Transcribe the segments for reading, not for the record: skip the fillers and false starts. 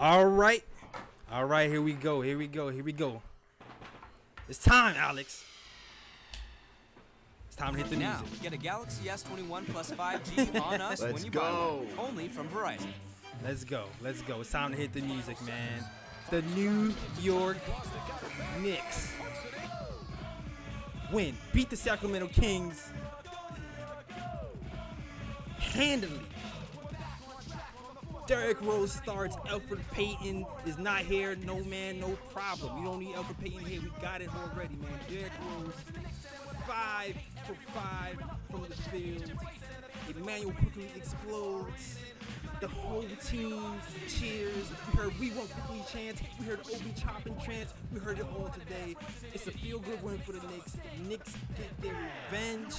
All right. All right, here we go. Here we go. Here we go. It's time, Alex. It's time to hit the Now, music. get a Galaxy S21 plus 5G on us when you buy one. Only from Verizon. Let's go. Let's go. It's time to hit the music, man. The New York Knicks win. Beat the Sacramento Kings handily. Derrick Rose starts. Elfrid Payton is not here. No man, no problem. We don't need Elfrid Payton here. We got it already, man. Derrick Rose, 5 for 5 from the field. Emmanuel quickly explodes. The whole team cheers. We heard "We Want Quickly" chants. We heard Obi chopping chants. We heard it all today. It's a feel-good win for the Knicks. The Knicks get their revenge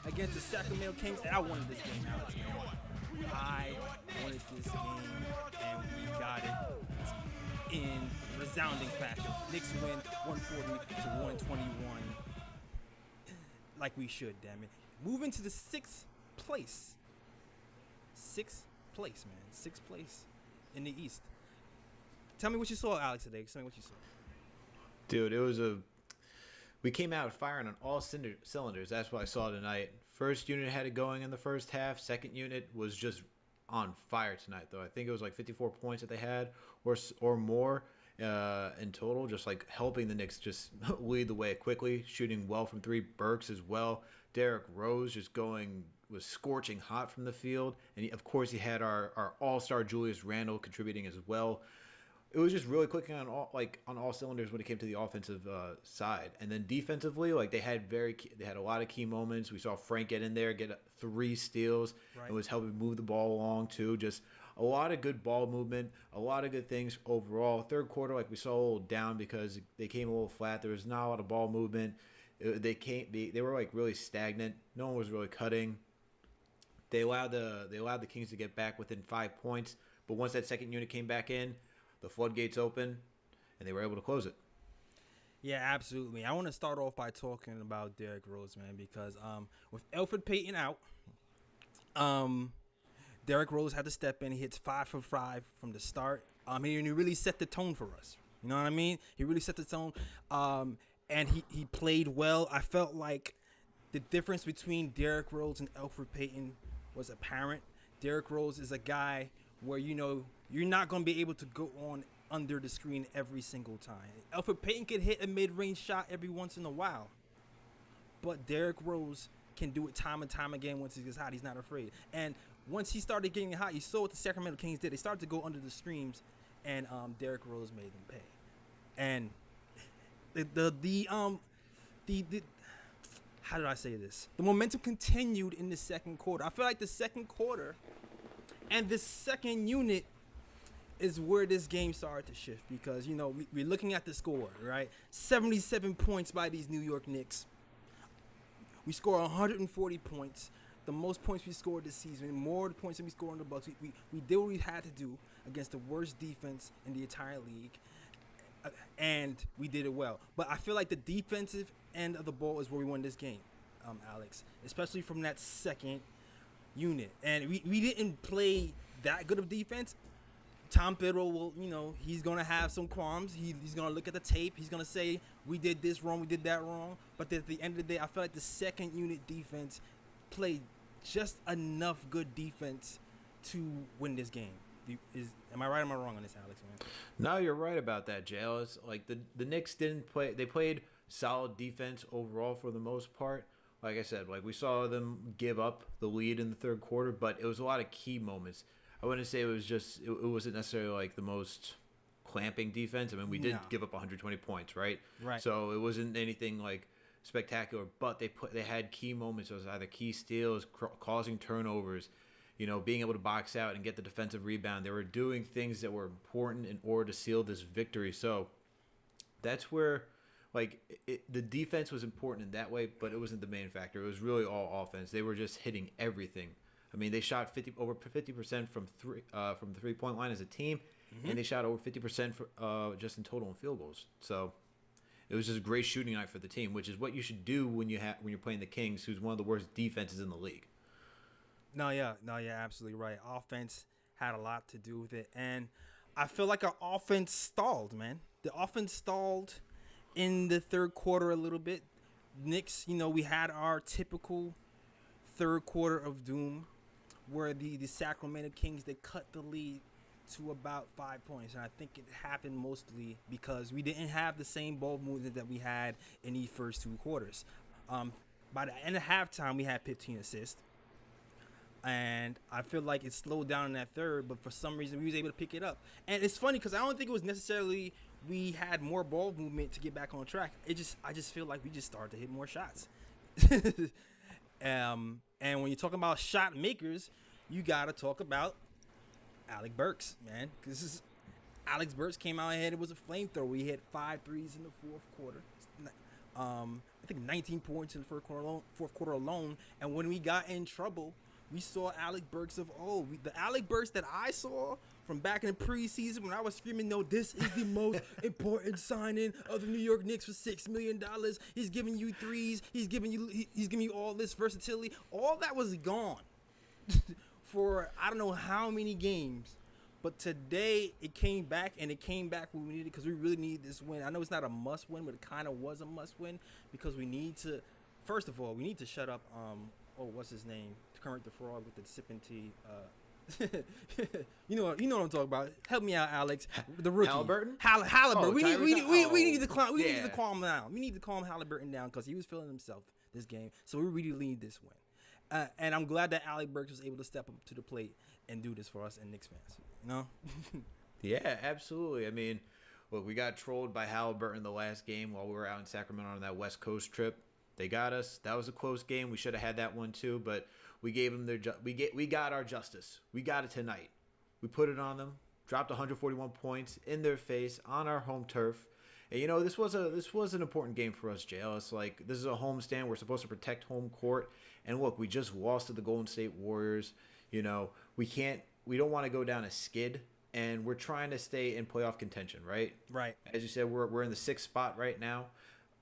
against the Sacramento Kings. And I wanted this game, Alex, man. I wanted this game, and we got it in resounding fashion. Knicks win 140 to 121, like we should. Damn it. Moving to the sixth place. Sixth place, man. Sixth place in the East. Tell me what you saw, Alex, today. Tell me what you saw. Dude, we came out firing on all cylinders. That's what I saw tonight. First unit had it going in the first half. Second unit was just on fire tonight, though. I think it was like 54 points that they had or more in total, just like helping the Knicks just lead the way quickly, shooting well from three. Burks as well. Derrick Rose just was scorching hot from the field. And of course, he had our all-star Julius Randle contributing as well. It was just really clicking on all cylinders when it came to the offensive side, and then defensively, like they had a lot of key moments. We saw Frank get in there, get 3 steals, right, and was helping move the ball along too. Just a lot of good ball movement, a lot of good things overall. Third quarter, like we saw a little down because they came a little flat. There was not a lot of ball movement. They were like really stagnant. No one was really cutting. They allowed the Kings to get back within 5 points, but once that second unit came back in, the floodgates open, and they were able to close it. Yeah, absolutely. I want to start off by talking about Derrick Rose, man, because with Elfrid Payton out, Derrick Rose had to step in. He hits 5 for 5 from the start. And he really set the tone for us. You know what I mean? He really set the tone, and he played well. I felt like the difference between Derrick Rose and Elfrid Payton was apparent. Derrick Rose is a guy where, you know, you're not going to be able to go on under the screen every single time. Elfrid Payton could hit a mid-range shot every once in a while, but Derrick Rose can do it time and time again. Once he gets hot, he's not afraid. And once he started getting hot, you saw what the Sacramento Kings did. They started to go under the screens, and Derrick Rose made them pay. And the how did I say this? The momentum continued in the second quarter. I feel like the second quarter and the second unit is where this game started to shift, because, you know, we're looking at the score, right? 77 points by these New York Knicks. We score 140 points, the most points we scored this season, more points than we scored on the Bucks. We did what we had to do against the worst defense in the entire league, and we did it well. But I feel like the defensive end of the ball is where we won this game, Alex, especially from that second unit. And we didn't play that good of defense. Tom Thibodeau will, you know, he's going to have some qualms. He's going to look at the tape. He's going to say, we did this wrong, we did that wrong. But at the end of the day, I feel like the second unit defense played just enough good defense to win this game. Am I right or am I wrong on this, Alex, man? No, you're right about that, JL. It's like the Knicks didn't play. They played solid defense overall for the most part. Like I said, like we saw them give up the lead in the third quarter, but it was a lot of key moments. I wouldn't say it wasn't necessarily like the most clamping defense. I mean, we did give up 120 points, right? Right. So it wasn't anything like spectacular, but they had key moments. It was either key steals, causing turnovers, you know, being able to box out and get the defensive rebound. They were doing things that were important in order to seal this victory. So that's where, like, the defense was important in that way, but it wasn't the main factor. It was really all offense. They were just hitting everything. I mean, they shot over 50% from the 3-point line as a team, and they shot over 50% for, just in total in field goals. So it was just a great shooting night for the team, which is what you should do when you're playing the Kings, who's one of the worst defenses in the league. No, yeah, absolutely right. Offense had a lot to do with it, and I feel like our offense stalled, man. The offense stalled in the third quarter a little bit. Knicks, we had our typical third quarter of doom where the Sacramento Kings, they cut the lead to about 5 points. And I think it happened mostly because we didn't have the same ball movement that we had in the first 2 quarters. By the end of halftime, we had 15 assists. And I feel like it slowed down in that third, but for some reason we was able to pick it up. And it's funny because I don't think it was necessarily we had more ball movement to get back on track. I just feel like we just started to hit more shots. And when you're talking about shot makers, you got to talk about Alec Burks, man. Because Alex Burks came out ahead. It was a flamethrower. He hit 5 threes in the fourth quarter. I think 19 points in the fourth quarter alone. And when we got in trouble, we saw Alec Burks of old. The Alec Burks that I saw from back in the preseason when I was screaming, no, this is the most important signing of the New York Knicks for $6 million. He's giving you threes. He's giving you all this versatility. All that was gone for I don't know how many games. But today it came back, and it came back when we needed it because we really need this win. I know it's not a must win, but it kind of was a must win because we need to. First of all, we need to shut up. What's his name? Current the fraud with the sipping tea. You know what I'm talking about. Help me out, Alex. The rookie. Halliburton. Halliburton. Oh, we need to calm. We yeah. need to calm down. We need to calm Halliburton down because he was feeling himself this game. So we really need this win. And I'm glad that Alec Burks was able to step up to the plate and do this for us and Knicks fans. Yeah, absolutely. I mean, look, we got trolled by Halliburton the last game while we were out in Sacramento on that West Coast trip. They got us. That was a close game. We should have had that one too, but we gave them we got our justice. We got it tonight. We put it on them. Dropped 141 points in their face on our home turf. And this was an important game for us, JL. It's like this is a homestand. We're supposed to protect home court. And look, we just lost to the Golden State Warriors. We don't want to go down a skid, and we're trying to stay in playoff contention, right? Right. As you said, we're in the 6th spot right now.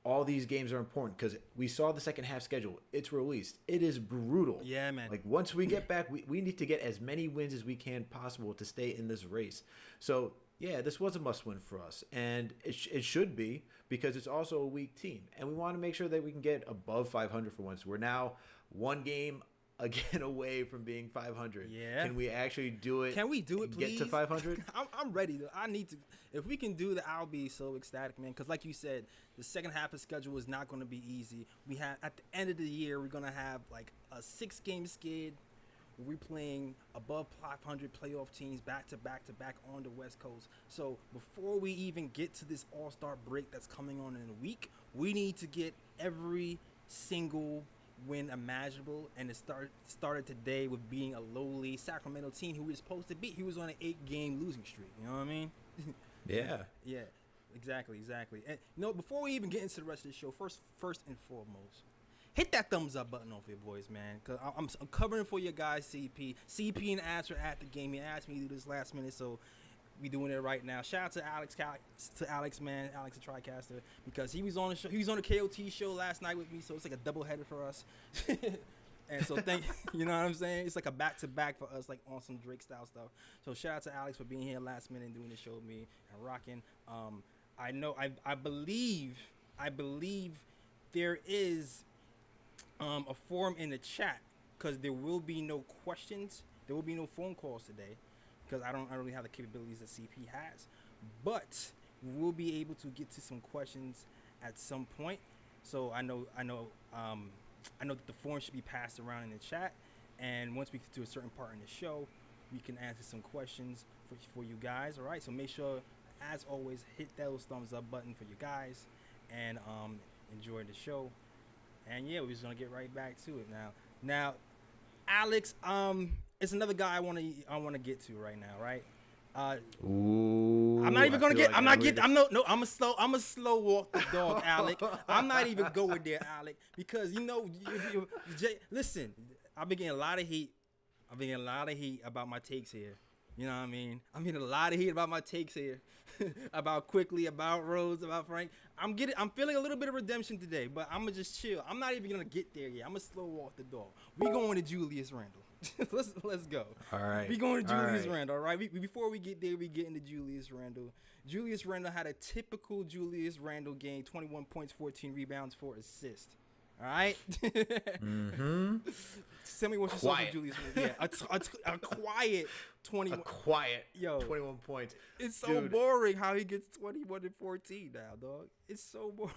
All these games are important because we saw the second half schedule. It's released. It is brutal. Yeah, man. Like once we get back, we need to get as many wins as we can possible to stay in this race. So yeah, this was a must win for us, and it should be because it's also a weak team, and we want to make sure that we can get above 500 for once. We're now one game again away from being 500. Yeah. Can we actually do it? Can we do it, please? Get to 500? I'm ready. I need to. If we can do that, I'll be so ecstatic, man. Because like you said, the second half of the schedule is not going to be easy. We have at the end of the year, we're going to have like a 6-game skid. We're playing above 500 playoff teams back to back on the West Coast. So before we even get to this All-Star break that's coming on in a week, we need to get every single win imaginable, and it started today with beating a lowly Sacramento team who we were supposed to beat. He was on an 8-game losing streak. You know what I mean? Yeah. Yeah. Exactly. And before we even get into the rest of the show, first and foremost, hit that thumbs up button off your boys, man. Cause I'm covering for your guys, CP. CP and Ads are at the game. He asked me to do this last minute, so we doing it right now. Shout out to Alex, man, Alex the TriCaster, because he was on the show. He was on the KOT show last night with me, so it's like a double header for us. And so you know what I'm saying? It's like a back-to-back for us, like on some Drake style stuff. So shout out to Alex for being here last minute and doing the show with me and rocking. I believe there is a form in the chat because there will be no questions. There will be no phone calls today because I don't really have the capabilities that CP has. But we'll be able to get to some questions at some point. So I know that the form should be passed around in the chat, and once we get to a certain part in the show, we can answer some questions for you guys. All right, so make sure, as always, hit those thumbs up button for you guys, and enjoy the show. And yeah, we're just gonna get right back to it now. Alex, it's another guy I want to get to right now, right? Ooh, I'm not even gonna get. I'm not getting. I'm a slow walk the dog, Alec. I'm not even going there, Alec, because listen, I've been getting a lot of hate I'm getting a lot of heat about my takes here. You know what I mean? I'm getting a lot of heat about my takes here. About Quickly, about Rose, about Frank. I'm feeling a little bit of redemption today, but I'm going to just chill. I'm not even going to get there yet. I'm going to slow walk the dog. We going to Julius Randle. let's go. All right. We going to Julius Randle, all right? Before we get there, we get into Julius Randle. Julius Randle had a typical Julius Randle game, 21 points, 14 rebounds, 4 assists. All right? Mm-hmm. Tell me what you saw from Julius Randle. Yeah, a quiet 21. A quiet 21 points. It's so boring how he gets 21 and 14 now, dog. It's so boring.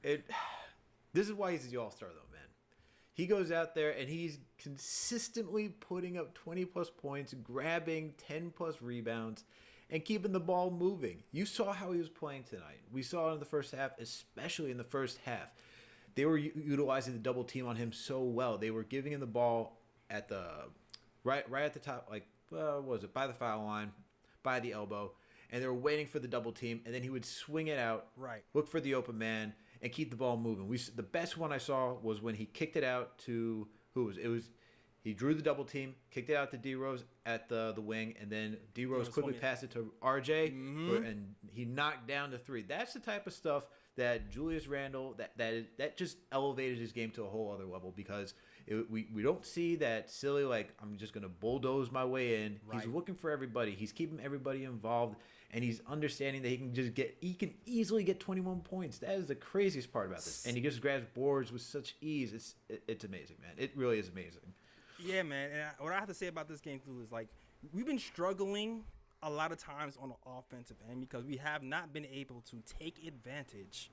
Dude, this is why he's the all-star, though, man. He goes out there, and he's consistently putting up 20-plus points, grabbing 10-plus rebounds, and keeping the ball moving. You saw how he was playing tonight. We saw it in the first half, especially in the first half. They were utilizing the double team on him so well. They were giving him the ball at the right at the top, like what was it, by the foul line, by the elbow, and they were waiting for the double team, and then he would swing it out, look for the open man, and keep the ball moving. The best one I saw was when he kicked it out to he drew the double team, kicked it out to D Rose at the wing, and then D Rose quickly passed it to RJ, and he knocked down the three. That's the type of stuff that Julius Randle that just elevated his game to a whole other level, because we don't see that silly, like, I'm just gonna bulldoze my way in. Right. He's looking for everybody. He's keeping everybody involved, and he's understanding that he can easily get 21 points. That is the craziest part about this, and he just grabs boards with such ease. It's amazing, man. It really is amazing. Yeah, man. And what I have to say about this game too is, like, we've been struggling a lot of times on the offensive end because we have not been able to take advantage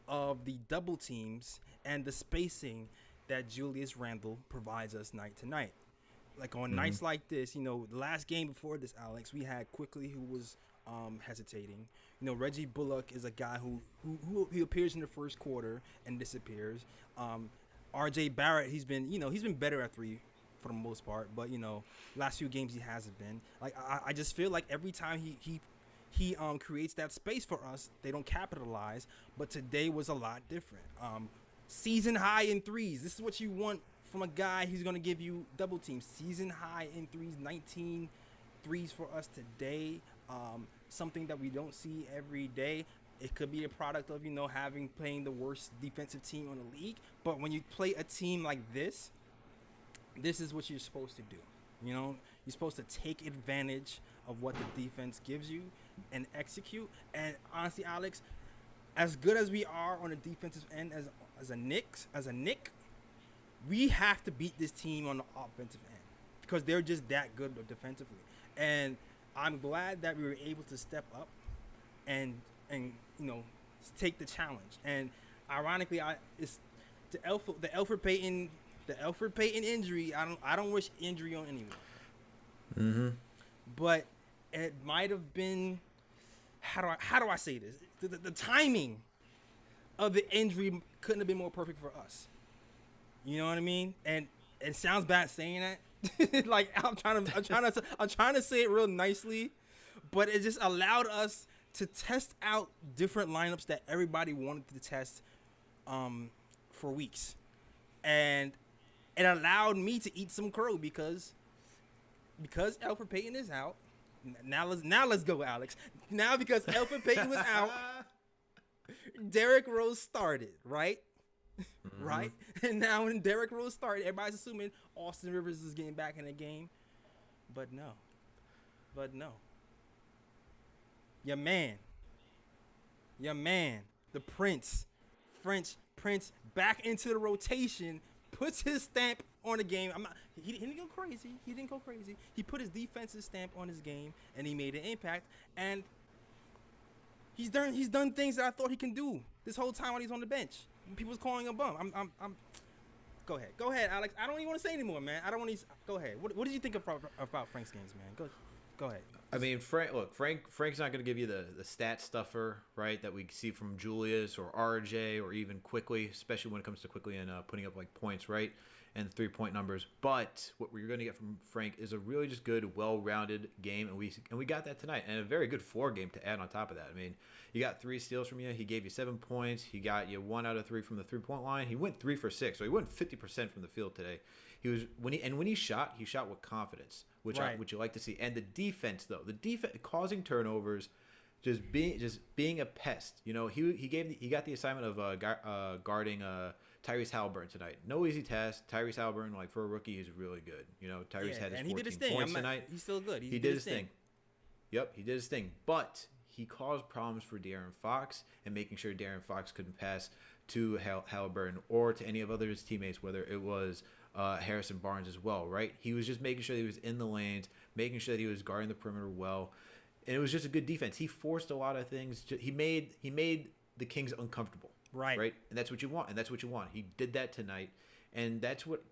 of the double teams and the spacing that Julius Randle provides us night to night. Like on nights like this, the last game before this, Alex, we had Quickly, who was hesitating. Reggie Bullock is a guy who he appears in the first quarter and disappears. RJ Barrett, he's been better at three for the most part, but last few games he hasn't been. Like I just feel like every time he creates that space for us, they don't capitalize. But today was a lot different. Season high in threes. This is what you want from a guy who's gonna give you double teams. Season high in threes, 19 threes for us today. Something that we don't see every day. It could be a product of playing the worst defensive team on the league. But when you play a team like this is what you're supposed to do. You're supposed to take advantage of what the defense gives you and execute. And honestly, Alex, as good as we are on the defensive end as a Knick, we have to beat this team on the offensive end because they're just that good defensively. And I'm glad that we were able to step up and take the challenge. And ironically, it's the Elfrid Payton injury. I don't wish injury on anyone. But it might have been, how do I say this? The timing of the injury couldn't have been more perfect for us. You know what I mean? And it sounds bad saying that. Like I'm trying to say it real nicely, but it just allowed us to test out different lineups that everybody wanted to test for weeks. And it allowed me to eat some crow because Elfrid Payton is out. Now let's go, Alex. Now because Elfrid Payton was out, Derrick Rose started, right? Right? And now when Derrick Rose started, everybody's assuming Austin Rivers is getting back in the game. But no. Your man, the Prince, back into the rotation, puts his stamp on the game. He didn't go crazy. He put his defensive stamp on his game, and he made an impact. And he's done things that I thought he can do this whole time when he's on the bench. People was calling him a bum. Go ahead, Alex. I don't even want to say anymore, man. I don't want to. Go ahead. What did you think about Frank's games, man? Go ahead. I mean, Frank's not going to give you the stat stuffer, right, that we see from Julius or RJ or even Quickly, especially when it comes to Quickly and putting up like points, right, and 3-point numbers. But what we're going to get from Frank is a really just good, well-rounded game, and we got that tonight, and a very good floor game to add on top of that. I mean, he got 3 steals from you. He gave you 7 points. He got you 1 out of 3 from the 3-point line. He went 3 for 6, so he went 50% from the field today. He was when he shot with confidence, which you like to see. And the defense, though, causing turnovers, just being a pest. You know, he got the assignment of guarding Tyrese Halliburton tonight. No easy task. Tyrese Halliburton, like for a rookie, he's really good. You know, Tyrese had his 14 points tonight. He's still good. He did his thing. Yep, he did his thing. But he caused problems for De'Aaron Fox and making sure De'Aaron Fox couldn't pass to Halliburton or to any of his teammates, whether it was Harrison Barnes as well, right? He was just making sure that he was in the lanes, making sure that he was guarding the perimeter well. And it was just a good defense. He forced a lot of things. He made the Kings uncomfortable. Right. And that's what you want. He did that tonight. And that's what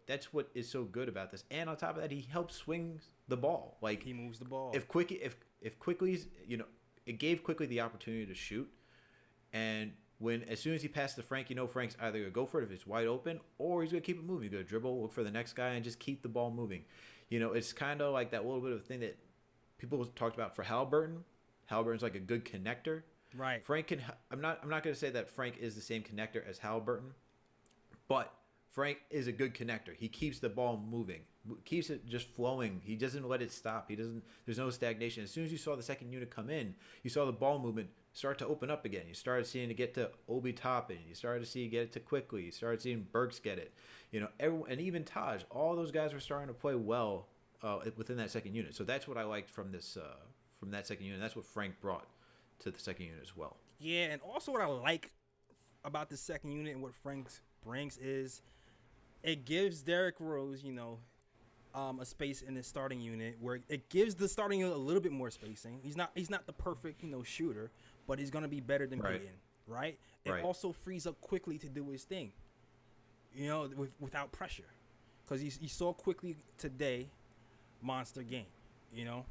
is so good about this. And on top of that, he helps swing the ball. Like, he moves the ball. If Quickly's, you know, it gave Quickly the opportunity to shoot. And as soon as he passes to Frank, you know Frank's either going to go for it if it's wide open, or he's going to keep it moving. He's going to dribble, look for the next guy, and just keep the ball moving. You know, it's kind of like that little bit of thing that people talked about for Halliburton. Halliburton's like a good connector. Right. Frank can. I'm not going to say that Frank is the same connector as Halliburton, but Frank is a good connector. He keeps the ball moving, keeps it just flowing. He doesn't let it stop. There's no stagnation. As soon as you saw the second unit come in, you saw the ball movement start to open up again. You started seeing it get to Obi Toppin. You started to see it get it to Quickly. You started seeing Burks get it. You know, everyone, and even Taj. All those guys were starting to play well within that second unit. So that's what I liked from that second unit. That's what Frank brought to the second unit as well. Yeah, and also what I like about the second unit and what Frank brings is it gives Derrick Rose, you know, a space in the starting unit where it gives the starting unit a little bit more spacing. He's not the perfect, you know, shooter, but he's gonna be better than Payton, right? It also frees up Quickly to do his thing, you know, without pressure, because you saw Quickly today, monster game, you know.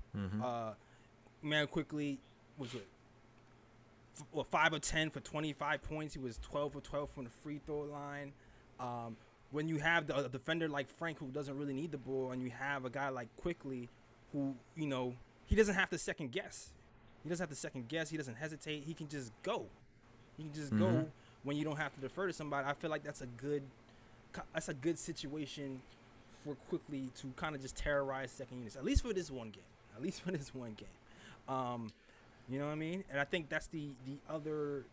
Man, Quickly was it? 5 of 10 for 25 points. He was 12 of 12 from the free throw line. When you have a defender like Frank who doesn't really need the ball, and you have a guy like Quickly who, you know, he doesn't have to second guess. He doesn't hesitate. He can just go. Go when you don't have to defer to somebody. I feel like that's a good situation for Quickly to kind of just terrorize second units, at least for this one game. You know what I mean? And I think that's the other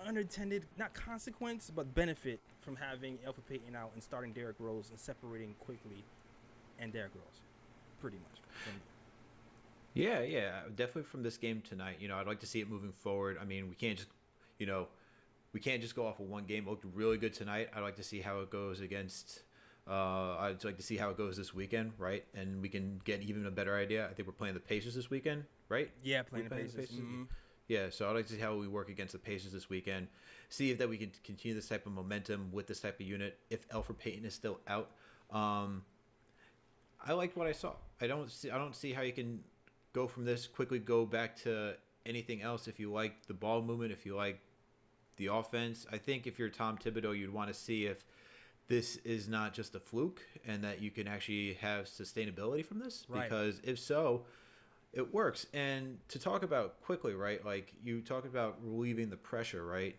unintended not consequence but benefit from having Elfrid Payton out and starting Derrick Rose and separating Quickly and Derrick Rose, pretty much. Yeah, definitely from this game tonight. You know, I'd like to see it moving forward. I mean, we can't just go off of one game. It looked really good tonight. I'd like to see how it goes against. I'd like to see how it goes this weekend, right? And we can get even a better idea. I think we're playing the Pacers this weekend, right? Yeah, playing the Pacers. Mm-hmm. Yeah, so I'd like to see how we work against the Pacers this weekend. See if that we can continue this type of momentum with this type of unit. If Elfrid Payton is still out, I liked what I saw. I don't see how you can go from this quickly go back to anything else. If you like the ball movement, if you like the offense, I think if you're Tom Thibodeau, you'd want to see if this is not just a fluke and that you can actually have sustainability from this. Right. Because if so, it works. And to talk about quickly, right? Like you talked about relieving the pressure, right?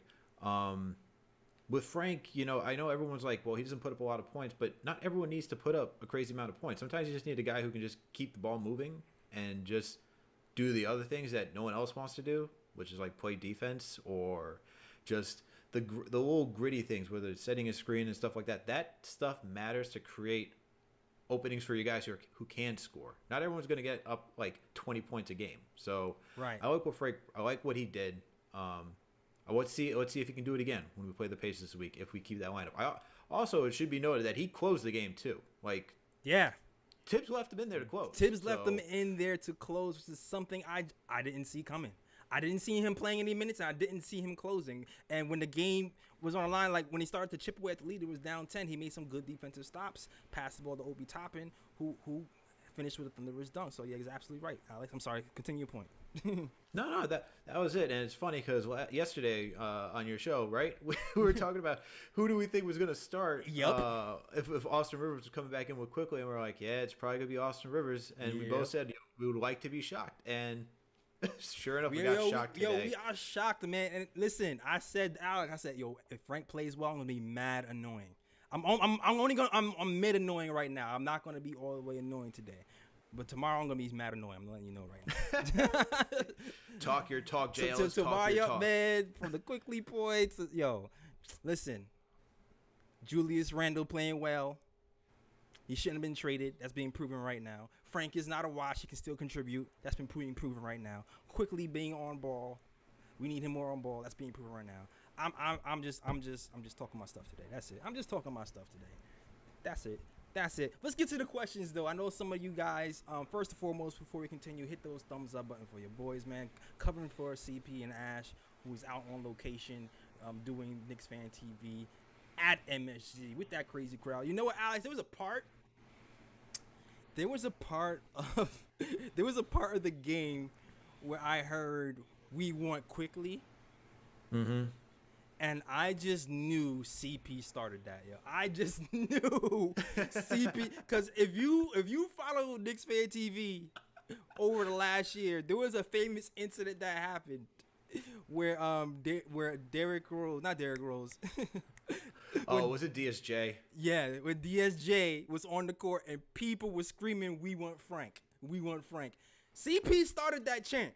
With Frank, you know, I know everyone's like, well, he doesn't put up a lot of points, but not everyone needs to put up a crazy amount of points. Sometimes you just need a guy who can just keep the ball moving and just do the other things that no one else wants to do, which is like play defense or just the little gritty things, whether it's setting a screen and stuff like that. That stuff matters to create openings for you guys who can score. Not everyone's going to get up like 20 points a game. So right. I like what he did. Let's see if he can do it again when we play the Pacers this week. If we keep that lineup. Also, it should be noted that he closed the game too. Like yeah. Tibbs left him in there to close. Left him in there to close, which is something I didn't see coming. I didn't see him playing any minutes, and I didn't see him closing. And when the game was on the line, like when he started to chip away at the lead, it was down 10. He made some good defensive stops, passed the ball to Obi Toppin, who finished with a thunderous dunk. So yeah, he's absolutely right, Alex. I'm sorry. Continue your point. No, that was it. And it's funny because yesterday on your show, right, we were talking about who do we think was going to start. Yep. If Austin Rivers was coming back in with quickly, and we're like, yeah, it's probably going to be Austin Rivers. And we both said we would like to be shocked. And Sure enough, we got shocked today. We are shocked, man. And listen, I said, Alex, if Frank plays well, I'm gonna be mad annoying. I'm mid annoying right now. I'm not gonna be all the way annoying today, but tomorrow I'm gonna be mad annoying. I'm letting you know right now. Talk your talk, Jay Ellis. To buy up, man, from the quickly points. Yo, listen, Julius Randle playing well. He shouldn't have been traded. That's being proven right now. Frank is not a wash. He can still contribute. That's been proven right now. Quickly being on ball. We need him more on ball. That's being proven right now. I'm just talking my stuff today. That's it. I'm just talking my stuff today. That's it. Let's get to the questions though. I know some of you guys. First and foremost, before we continue, hit those thumbs up button for your boys, man. Covering for CP and Ash, who's out on location, doing Knicks Fan TV at MSG with that crazy crowd. You know what, Alex? There was a part of the game where I heard we want quickly. Mm-hmm. And I just knew CP started that, yo. I just knew CP, because if you follow Knicks Fan TV over the last year, there was a famous incident that happened where Derrick Rose, not Derrick Rose. Was it DSJ? Yeah, when DSJ was on the court and people were screaming, "We want Frank. We want Frank." CP started that chant.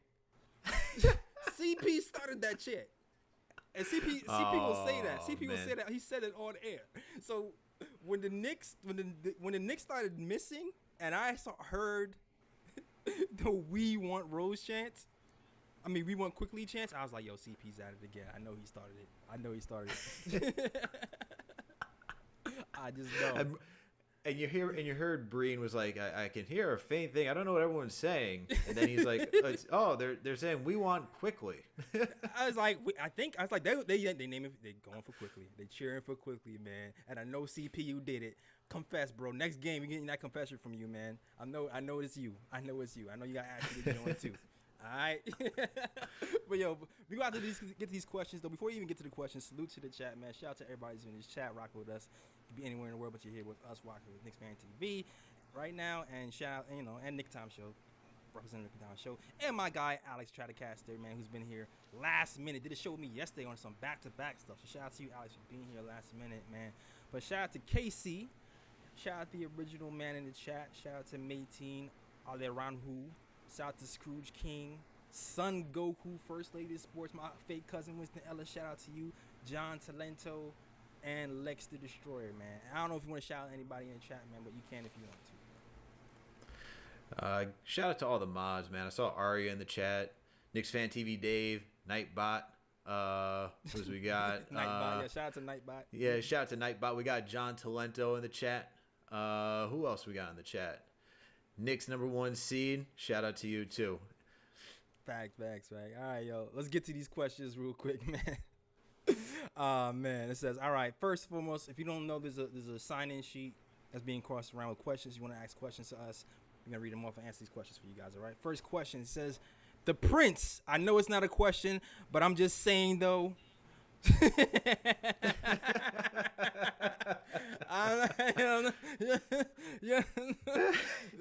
CP started that chant. And CP will say that. CP will say that. He said it on air. So when the Knicks started missing, and I heard the "We want Rose" chants, we want quickly chants, I was like, yo, CP's at it again. I know he started it. I just know. And you heard Breen was like, I can hear a faint thing. I don't know what everyone's saying. And then he's like, they're saying we want quickly. I was like, they name it. They going for quickly. They cheering for quickly, man. And I know CPU did it. Confess, bro. Next game, we're getting that confession from you, man. I know it's you. I know you got Ashley to join too. All right. But yo, we got to get these questions though. Before we even get to the questions, salute to the chat, man. Shout out to everybody who's in this chat, rocking with us. You could be anywhere in the world, but you're here with us, watching with Knicks Fan TV right now. And shout out, and Nick Time Show, representing Nick Time Show, and my guy Alex Stratocaster, man, who's been here last minute. Did a show with me yesterday on some back-to-back stuff. So shout out to you, Alex, for being here last minute, man. But shout out to KC. Shout out to the original man in the chat. Shout out to Mayteen, Aleranhu. Shout out to Scrooge King, Son Goku, First Lady of Sports, my fake cousin Winston Ellis. Shout out to you, John Talento, and Lex the Destroyer, man. I don't know if you want to shout out anybody in the chat, man, but you can if you want to. Shout out to all the mods, man. I saw Aria in the chat, Knicks Fan TV Dave, Nightbot. Who's we got? Nightbot, yeah. Shout out to Nightbot. Yeah, shout out to Nightbot. We got John Talento in the chat. Who else we got in the chat? Knicks #1 seed. Shout out to you too. Facts. All right, yo. Let's get to these questions real quick, man. Man, it says, all right, first and foremost, if you don't know, there's a sign-in sheet that's being crossed around with questions. You want to ask questions to us, we're going to read them off and answer these questions for you guys, all right? First question says, the Prince. I know it's not a question, but I'm just saying, though.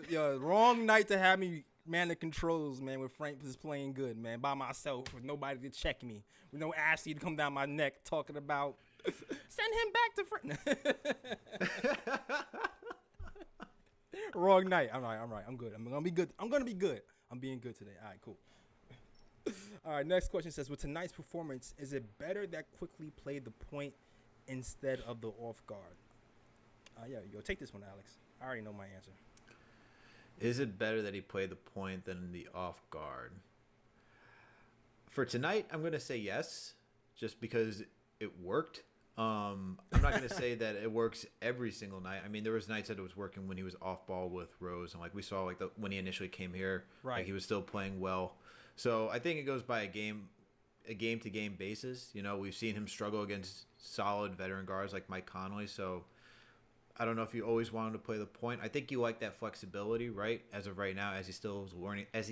Yo, wrong night to have me man the controls, man, when Frank was playing good, man, by myself with nobody to check me, with no Ashley to come down my neck talking about send him back to Frank. Wrong night. I'm right. I'm good. I'm gonna be good. I'm being good today. All right, cool. All right, next question says, with tonight's performance, is it better that Quickly played the point instead of the off guard? Yo, take this one, Alex. I already know my answer. Is it better that he played the point than the off guard? For tonight, I'm going to say yes, just because it worked. I'm not going to say that it works every single night. I mean, there was nights that it was working when he was off ball with Rose, and like we saw, like when he initially came here, right, like he was still playing well. So I think it goes by a game-to-game basis. You know, we've seen him struggle against solid veteran guards like Mike Conley. So I don't know if you always want him to play the point. I think you like that flexibility, right? As of right now, as he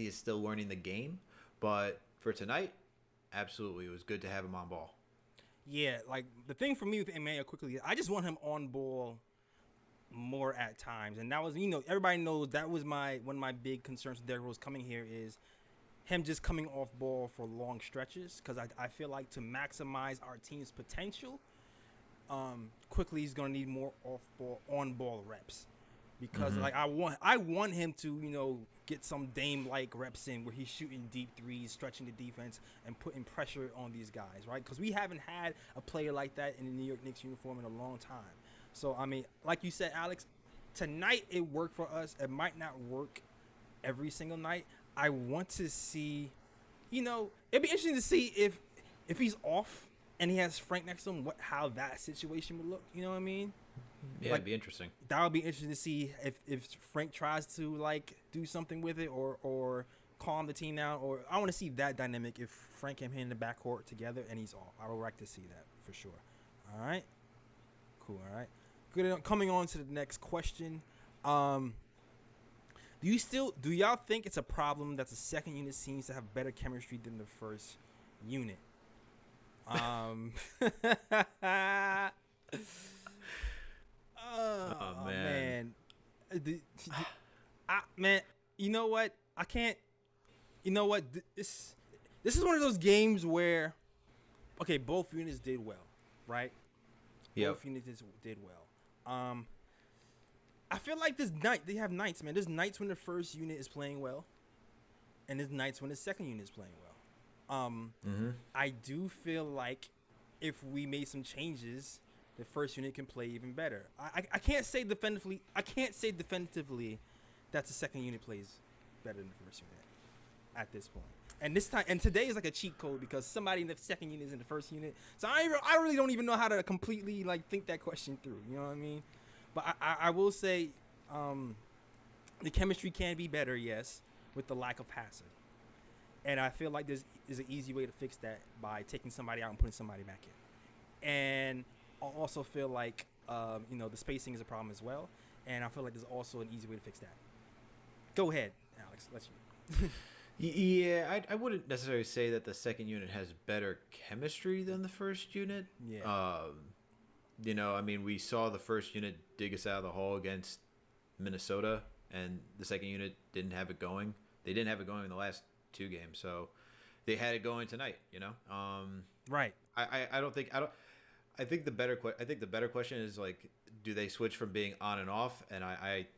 is still learning the game. But for tonight, absolutely, it was good to have him on ball. Yeah, like the thing for me with Emmanuel Quickly, I just want him on ball more at times, and that was, everybody knows that was one of my big concerns with Derrick Rose coming here is him just coming off ball for long stretches, because I feel like to maximize our team's potential, quickly he's gonna need more on ball reps, because like I want him to get some Dame like reps in where he's shooting deep threes, stretching the defense, and putting pressure on these guys, right? Because we haven't had a player like that in the New York Knicks uniform in a long time. So I mean, like you said, Alex, tonight it worked for us. It might not work every single night. I want to see, it'd be interesting to see if he's off and he has Frank next to him, how that situation would look. You know what I mean? Yeah, it'd be interesting. That would be interesting to see if Frank tries to like do something with it or calm the team down. Or I want to see that dynamic if Frank and him in the backcourt together and he's off. I would like to see that for sure. All right, cool. All right, good. Coming on to the next question. Do y'all think it's a problem that the second unit seems to have better chemistry than the first unit? Oh man. Man, you know what? I can't. You know what? This is one of those games where, okay, both units did well, right? Yeah. Both units did well. I feel like they have nights, man. There's nights when the first unit is playing well, and there's nights when the second unit is playing well. I do feel like if we made some changes, the first unit can play even better. I can't say definitively. That the second unit plays better than the first unit at this point. And today is like a cheat code because somebody in the second unit is in the first unit. So I really don't even know how to completely like think that question through. You know what I mean? But I will say the chemistry can be better, yes, with the lack of passing. And I feel like there's an easy way to fix that by taking somebody out and putting somebody back in. And I also feel like, the spacing is a problem as well. And I feel like there's also an easy way to fix that. Go ahead, Alex. Let's you. Yeah, I wouldn't necessarily say that the second unit has better chemistry than the first unit. Yeah. I mean, we saw the first unit dig us out of the hole against Minnesota, and the second unit didn't have it going. They didn't have it going in the last two games, so they had it going tonight. Right. I think the better question is like, do they switch from being on and off? And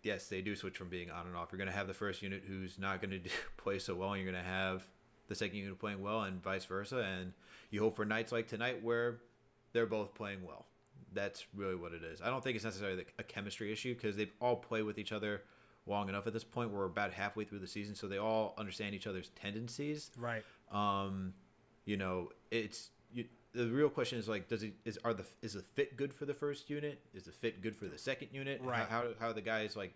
yes, they do switch from being on and off. You're gonna have the first unit who's not gonna play so well, and you're gonna have the second unit playing well, and vice versa. And you hope for nights like tonight where they're both playing well. That's really what it is. I don't think it's necessarily a chemistry issue because they all play with each other long enough at this point. We're about halfway through the season, so they all understand each other's tendencies. Right. The real question is like, is the fit good for the first unit? Is the fit good for the second unit? Right. How are the guys like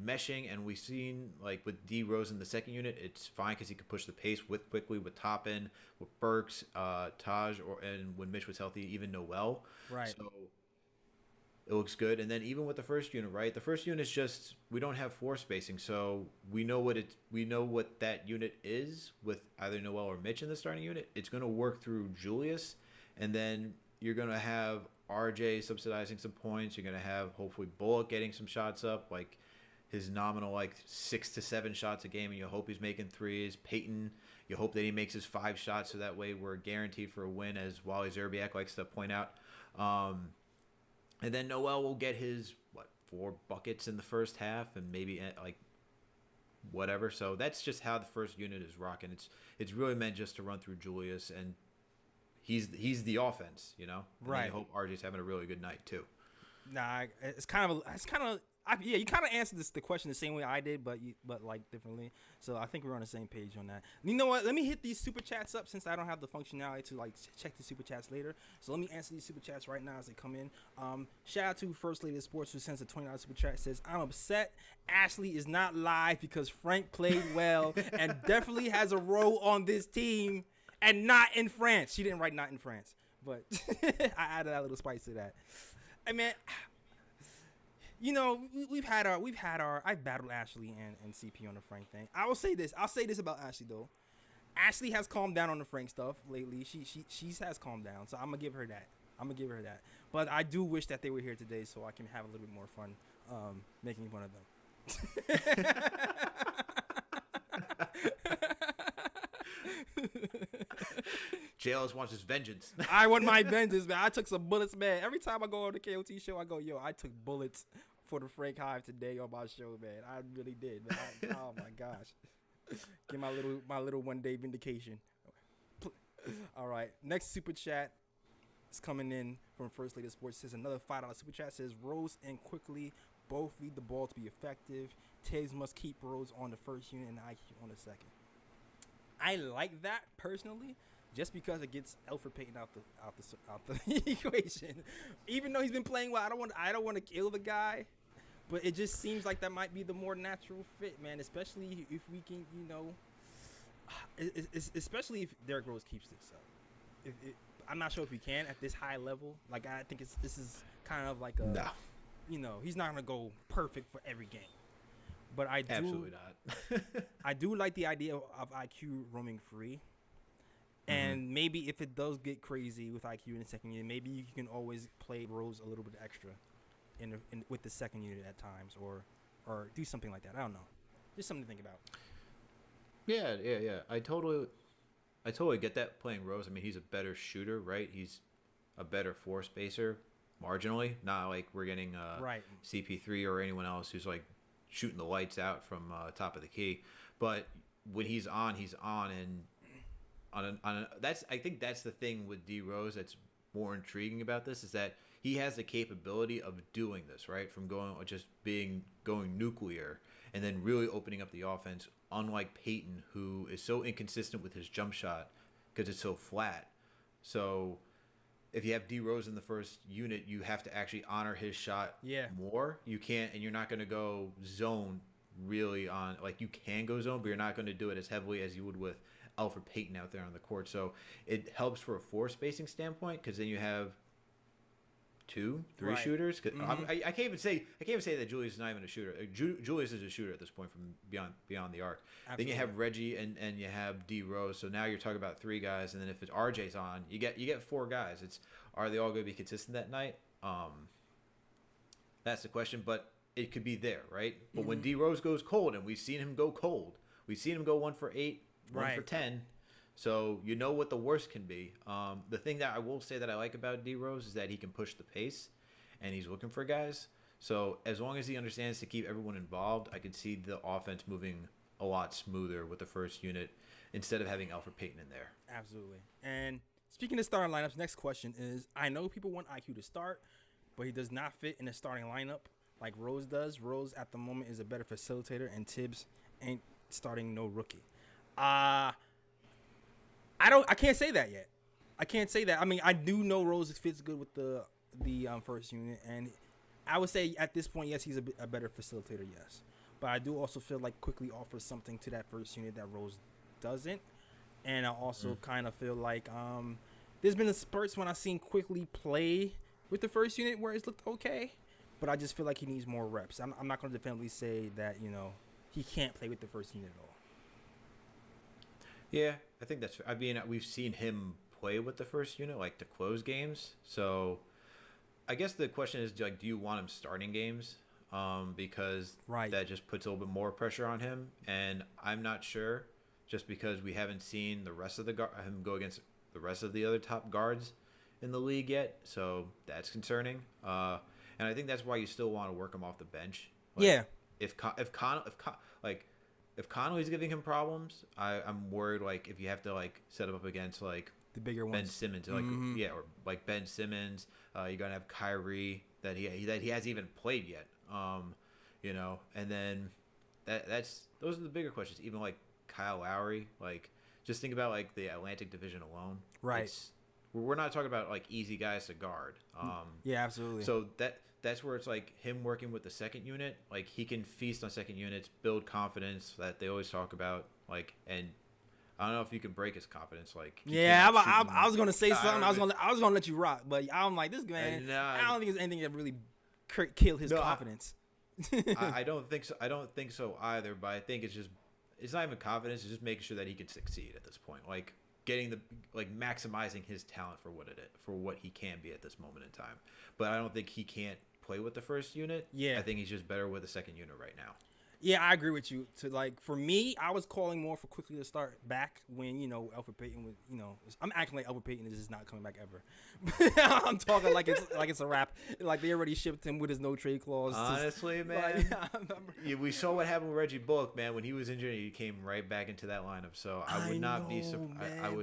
meshing? And we've seen like with D Rose in the second unit, it's fine because he could push the pace quickly with Toppin, with Burks, Taj, and when Mitch was healthy, even Noel. Right. So it looks good. And then even with the first unit, right? The first unit is just, we don't have floor spacing, so we know what that unit is with either Noel or Mitch in the starting unit. It's going to work through Julius, and then you're going to have RJ subsidizing some points. You're going to have hopefully Bullock getting some shots up, like his nominal like 6 to 7 shots a game, and you hope he's making threes. Peyton, you hope that he makes his 5 shots, so that way we're guaranteed for a win, as Wally Zerbiak likes to point out. And then Noel will get his 4 buckets in the first half, and maybe like whatever. So that's just how the first unit is rocking. It's really meant just to run through Julius, and he's the offense, And right. I hope RJ's having a really good night too. Nah, you kind of answered the question the same way I did, but like differently. So I think we're on the same page on that. You know what? Let me hit these super chats up since I don't have the functionality to like check the super chats later. So let me answer these super chats right now as they come in. Shout out to First Lady of Sports who sends a $20 super chat. Says, I'm upset Ashley is not live because Frank played well and definitely has a role on this team and not in France. She didn't write not in France, but I added a little spice to that. I mean, we've had our. I've battled Ashley and CP on the Frank thing. I'll say this about Ashley though. Ashley has calmed down on the Frank stuff lately. She has calmed down, so I'm gonna give her that. But I do wish that they were here today so I can have a little bit more fun making fun of them. Ellis wants his vengeance. I want my vengeance, man. I took some bullets, man. Every time I go on the KOT show, I go, yo, I took bullets for the Frank Hive today on my show, man. I really did, man. Oh my gosh. Get my little 1 day vindication. All right. Next super chat is coming in from First Lady Sports. Says another $5 super chat. Says Rose and Quickly both need the ball to be effective. Tibbs must keep Rose on the first unit and IQ on the second. I like that personally, just because it gets Elfrid Payton out the equation. Even though he's been playing well, I don't want to kill the guy, but it just seems like that might be the more natural fit, man. Especially if we can, especially if Derrick Rose keeps this up. I'm not sure if we can at this high level. Like I think this is kind of like a, he's not gonna go perfect for every game. But I do absolutely not. I do like the idea of IQ roaming free. And maybe if it does get crazy with IQ in the second unit, maybe you can always play Rose a little bit extra with the second unit at times, or do something like that. I don't know. Just something to think about. Yeah. I totally get that playing Rose. I mean, he's a better shooter, right? He's a better floor spacer marginally. Not like we're getting right. CP3 or anyone else who's like shooting the lights out from top of the key. But when he's on, and I think that's the thing with D Rose that's more intriguing about this, is that he has the capability of doing this, right? From going nuclear and then really opening up the offense, unlike Payton, who is so inconsistent with his jump shot because it's so flat. So if you have D Rose in the first unit, you have to actually honor his shot more. You can't, and you're not going to go zone really on, like you can go zone, but you're not going to do it as heavily as you would with Elfrid Payton out there on the court. So it helps for a floor spacing standpoint, because then you have 2-3 right. shooters. I can't even say that Julius is not even a shooter. Julius is a shooter at this point from beyond the arc. Absolutely. Then you have Reggie and you have D Rose. So now you're talking about 3 guys, and then if it's RJ's on, you get 4 guys. Are they all going to be consistent that night? That's the question. But it could be there, right? But when D Rose goes cold, and we've seen him go cold, we've seen him go 1 for 8, 1 for 10. So you know what the worst can be. The thing that I will say that I like about D Rose is that he can push the pace, and he's looking for guys. So as long as he understands to keep everyone involved, I could see the offense moving a lot smoother with the first unit instead of having Elfrid Payton in there. Absolutely. And speaking of starting lineups, next question is, I know people want IQ to start, but he does not fit in the starting lineup like Rose does. Rose at the moment is a better facilitator, and Tibbs ain't starting no rookie. I can't say that yet. I can't say that. I mean, I do know Rose fits good with the first unit, and I would say at this point, yes, he's a better facilitator, yes. But I do also feel like Quickly offers something to that first unit that Rose doesn't, and I also kind of feel like there's been spurts when I've seen Quickly play with the first unit where it's looked okay, but I just feel like he needs more reps. I'm not going to definitively say that he can't play with the first unit at all. Yeah, I think that's. I mean, we've seen him play with the first unit, like to close games. So, I guess the question is, like, do you want him starting games? Because that just puts a little bit more pressure on him, and I'm not sure, just because we haven't seen the rest of him go against the rest of the other top guards in the league yet. So that's concerning. And I think that's why you still want to work him off the bench. Like, yeah. If Conley's giving him problems, I'm worried, like, if you have to, like, set him up against, like, the bigger ones. Ben Simmons, like, or like Ben Simmons, you're gonna have Kyrie that he hasn't even played yet, and then those are the bigger questions. Even like Kyle Lowry, like, just think about like the Atlantic Division alone, right? We're not talking about like easy guys to guard. Yeah, absolutely. So that's where it's like him working with the second unit, like he can feast on second units, build confidence that they always talk about, like, and I don't know if you can break his confidence, like. Yeah, I was gonna say something. I was gonna let you rock, but I'm like, this man. I don't think there's anything that really kill his confidence. I don't think so. I don't think so either. But I think it's not even confidence. It's just making sure that he can succeed at this point, like maximizing his talent for what he can be at this moment in time. But I don't think he can't play with the first unit. Yeah, I think he's just better with the second unit right now. Yeah, I agree with you. For me, I was calling more for quickly to start back when Elfrid Payton was I'm acting like Elfrid Payton is just not coming back ever. I'm talking like it's a wrap. Like they already shipped him with his no trade clause. Honestly, man, we saw what happened with Reggie Bullock, man. When he was injured, he came right back into that lineup. So I would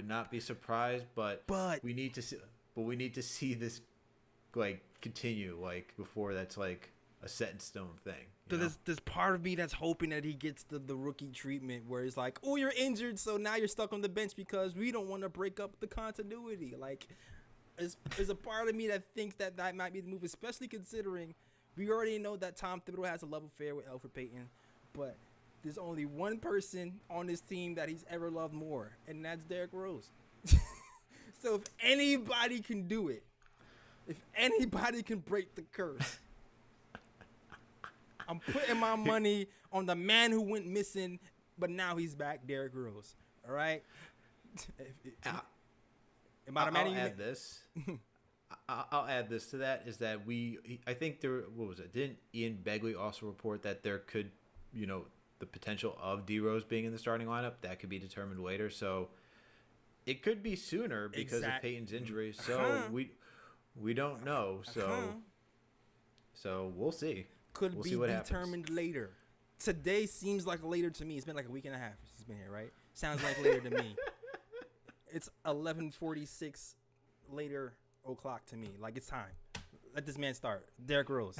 not be surprised. But we need to see. But we need to see this continue before that's a set in stone thing. So there's part of me that's hoping that he gets the rookie treatment where it's like, oh, you're injured, so now you're stuck on the bench because we don't want to break up the continuity. There's a part of me that thinks that might be the move, especially considering we already know that Tom Thibodeau has a love affair with Elfrid Payton, but there's only one person on this team that he's ever loved more, and that's Derrick Rose. So if anybody can do it, if anybody can break the curse, I'm putting my money on the man who went missing, but now he's back, Derrick Rose. All right? I'll add this to that, is that I think didn't Ian Begley also report that there could, the potential of D Rose being in the starting lineup? That could be determined later. So it could be sooner because of Payton's injury. So we don't know. So we'll see. Could be determined later. Today seems like later to me. It's been like a week and a half since he's been here, right? Sounds like later to me. It's 11:46 later o'clock to me. Like, it's time. Let this man start. Derrick Rose.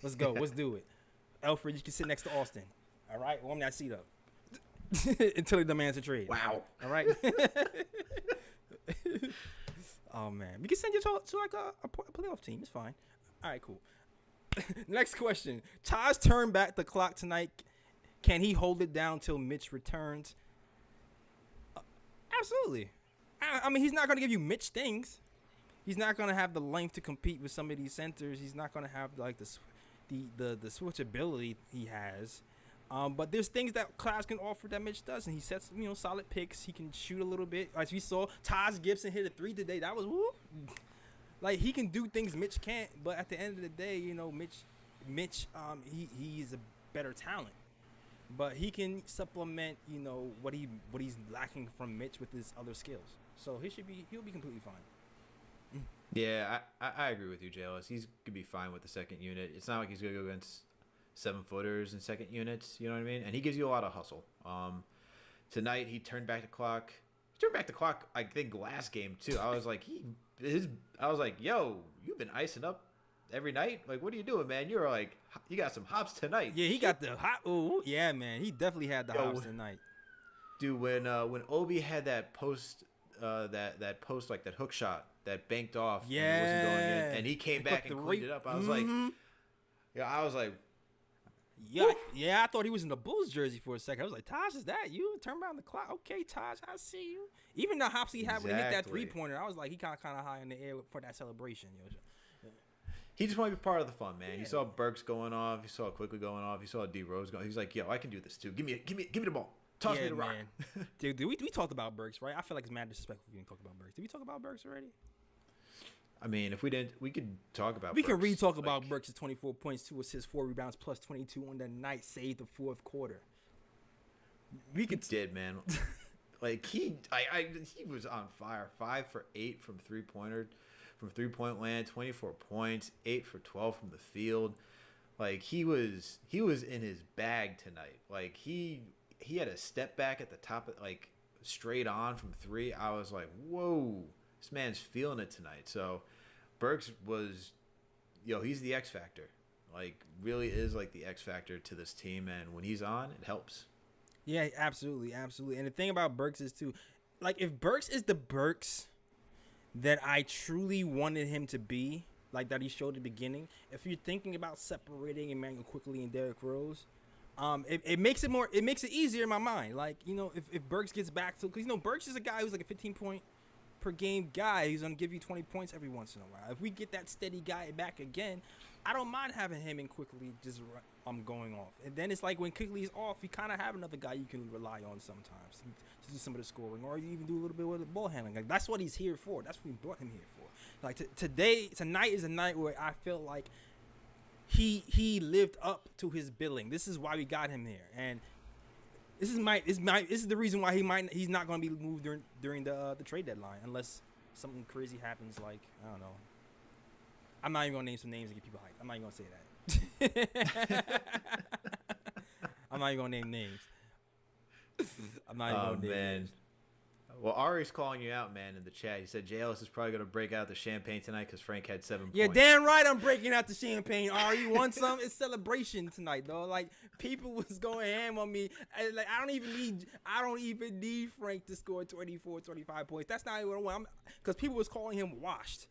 Let's go. Let's do it. Elfrid, you can sit next to Austin. All right? Warm that seat up. Until he demands a trade. Wow. All right? Oh, man. We can send you to a playoff team. It's fine. All right, cool. Next question. Taj turned back the clock tonight. Can he hold it down till Mitch returns? Absolutely. I mean, he's not going to give you Mitch things. He's not going to have the length to compete with some of these centers. He's not going to have the switchability he has. But there's things that Klaus can offer that Mitch doesn't. He sets solid picks. He can shoot a little bit. As we saw, Taj Gibson hit a 3 today. That was whoop. He can do things Mitch can't, but at the end of the day, Mitch, he's a better talent, but he can supplement, what he's lacking from Mitch with his other skills. So he'll be completely fine. Yeah, I agree with you, JLS. He's gonna be fine with the second unit. It's not like he's gonna go against 7-footers and second units. You know what I mean? And he gives you a lot of hustle. Tonight he turned back the clock. I think last game too. I was like, yo, you've been icing up every night. Like, what are you doing, man? You got some hops tonight. Yeah, he got the hot. Oh, yeah, man. He definitely had the hops tonight. Dude, when Obi had that post, that post, that hook shot that banked off, and it wasn't going in, and he came back and cleaned it up. I was like, yeah, I thought he was in the Bulls jersey for a second. I was like, Taj, is that you? Turn around the clock. Okay, Taj, I see you. Even the hops he had when he hit that 3-pointer, I was like, he kind of high in the air for that celebration. He just wanted to be part of the fun, man. Yeah. He saw Burks going off. He saw Quickly going off. He saw D Rose going. He was like, yo, I can do this too. Give me the ball. Toss me the rock. Dude, we talked about Burks, right? I feel like it's mad disrespectful if we didn't talk about Burks. Did we talk about Burks already? I mean, if we didn't, we could talk about Burks. We can re-talk about Burks' 24 points, 2 assists, 4 rebounds, plus 22 on the night, saved the fourth quarter. He did, man. He was on fire. 5 for 8 from three-point land, 24 points, 8 for 12 from the field. He was in his bag tonight. He had a step back at the top of, straight on from 3. I was like, whoa, this man's feeling it tonight. So Burks was, he's the X factor. Really is the X factor to this team, and when he's on, it helps. Yeah, absolutely. And the thing about Burks is too, if Burks is the Burks that I truly wanted him to be, that he showed at the beginning, if you're thinking about separating Emmanuel Quickly and Derrick Rose, it makes it easier in my mind. If Burks gets back to, because Burks is a guy who's a 15-point per game guy who's gonna give you 20 points every once in a while. If we get that steady guy back again, I don't mind having him and Quickly just going off. And then it's when Quickly's off, you kind of have another guy you can rely on sometimes to do some of the scoring, or you even do a little bit with the ball handling. That's what he's here for. That's what we brought him here for. Tonight is a night where I feel like he lived up to his billing. This is why we got him here, and this is the reason why he's not going to be moved during the trade deadline unless something crazy happens. Like, I don't know. I'm not even going to name some names and get people hyped. I'm not even going to say that. I'm not even going to name names. I'm not even going to name names. Well, Ari's calling you out, man, in the chat. He said J. Ellis is probably going to break out the champagne tonight because Frank had 7 points. Yeah, damn right I'm breaking out the champagne. Ari, you want some? It's celebration tonight, though. Like, people was going ham on me. Like, I don't even need Frank to score 24, 25 points. That's not even what I want. Because people was calling him washed.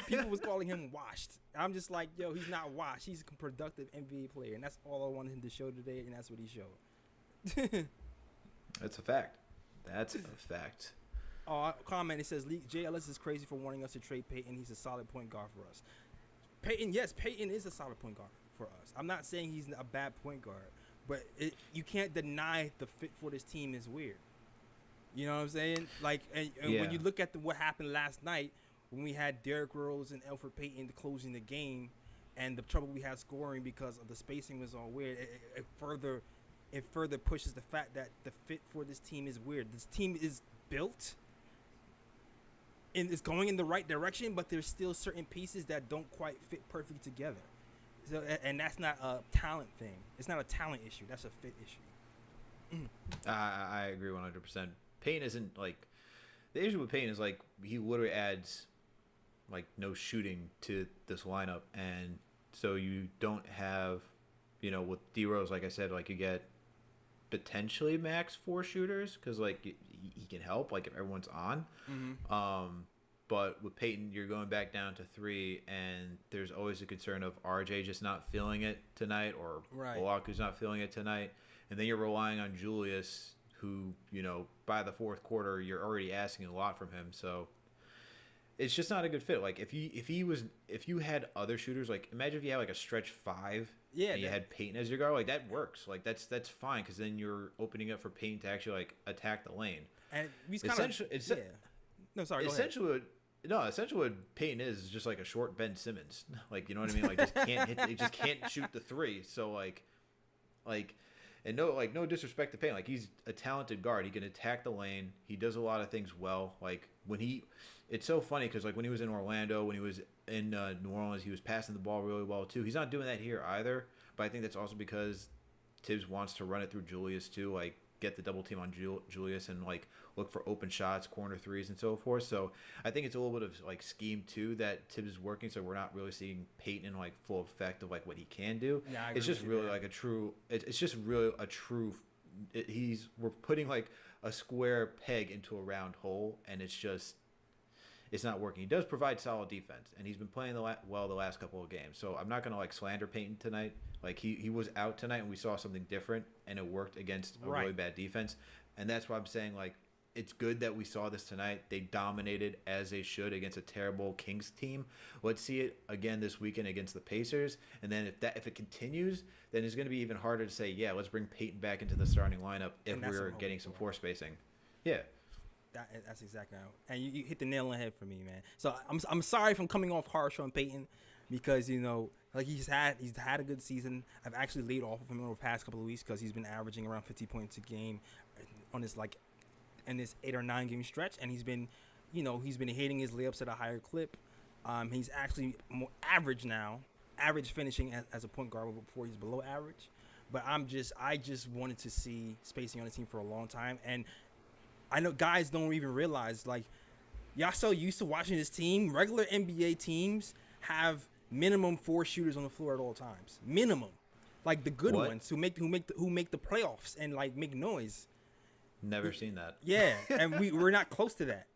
People was calling him washed. I'm just like, yo, he's not washed. He's a productive NBA player, and that's all I wanted him to show today, and that's what he showed. That's a fact. That's a fact. Comment, it says, J. Ellis is crazy for wanting us to trade Peyton. He's a solid point guard for us. Peyton is a solid point guard for us. I'm not saying he's a bad point guard, but you can't deny the fit for this team is weird. You know what I'm saying? Like, and when you look at what happened last night, when we had Derrick Rose and Elfrid Payton closing the game, and the trouble we had scoring because of the spacing was all weird, it further pushes the fact that the fit for this team is weird. This team is built and it's going in the right direction, but there's still certain pieces that don't quite fit perfectly together. So, and that's not a talent thing. It's not a talent issue. That's a fit issue. I agree 100%. Payne isn't like the issue with Payne is like he literally adds like no shooting to this lineup, and so you don't have, with D Rose, like I said, like you get potentially max 4 shooters because like he can help like if everyone's on. But with Peyton, you're going back down to 3, and there's always a concern of RJ just not feeling it tonight, or Bullock who's not feeling it tonight, and then you're relying on Julius, who by the 4th quarter you're already asking a lot from him. So it's just not a good fit. Like if you had other shooters, like imagine if you had like a stretch 5. Yeah, and you had Peyton as your guard, like that works. Like that's fine because then you're opening up for Peyton to actually like attack the lane. And he's kind of No, sorry. Essentially what Peyton is just like a short Ben Simmons. Like, you know what I mean? Like just can't shoot the 3. So and no disrespect to Peyton. Like he's a talented guard. He can attack the lane. He does a lot of things well. Like it's so funny because like when he was in Orlando, when he was in New Orleans, he was passing the ball really well too. He's not doing that here either, but I think that's also because Tibbs wants to run it through Julius too, like get the double team on Julius and like look for open shots, corner threes, and so forth. So I think it's a little bit of like scheme too that Tibbs is working, so we're not really seeing Peyton in like full effect of like what he can do. Yeah, it's just really like a true. It's just really a true. We're putting like a square peg into a round hole, and it's not working. He does provide solid defense, and he's been playing well the last couple of games. So I'm not going to like slander Peyton tonight. Like he was out tonight, and we saw something different, and it worked against a really bad defense. And that's why I'm saying like it's good that we saw this tonight. They dominated as they should against a terrible Kings team. Let's see it again this weekend against the Pacers. And then if it continues, then it's going to be even harder to say, yeah, let's bring Peyton back into the starting lineup if we're getting some floor spacing. Yeah. That's exactly how. And you hit the nail on the head for me, man. So I'm sorry if I'm coming off harsh on Peyton because like he's had a good season. I've actually laid off of him over the past couple of weeks because he's been averaging around 50 points a game on this in this 8 or 9 game stretch, and he's been hitting his layups at a higher clip. He's actually more average now, finishing as a point guard before he's below average. But I just wanted to see spacing on the team for a long time, and I know guys don't even realize, like, y'all so used to watching this team. Regular NBA teams have minimum 4 shooters on the floor at all times. Minimum, like the good ones who make the playoffs and like make noise. Never seen that. Yeah, and we're not close to that.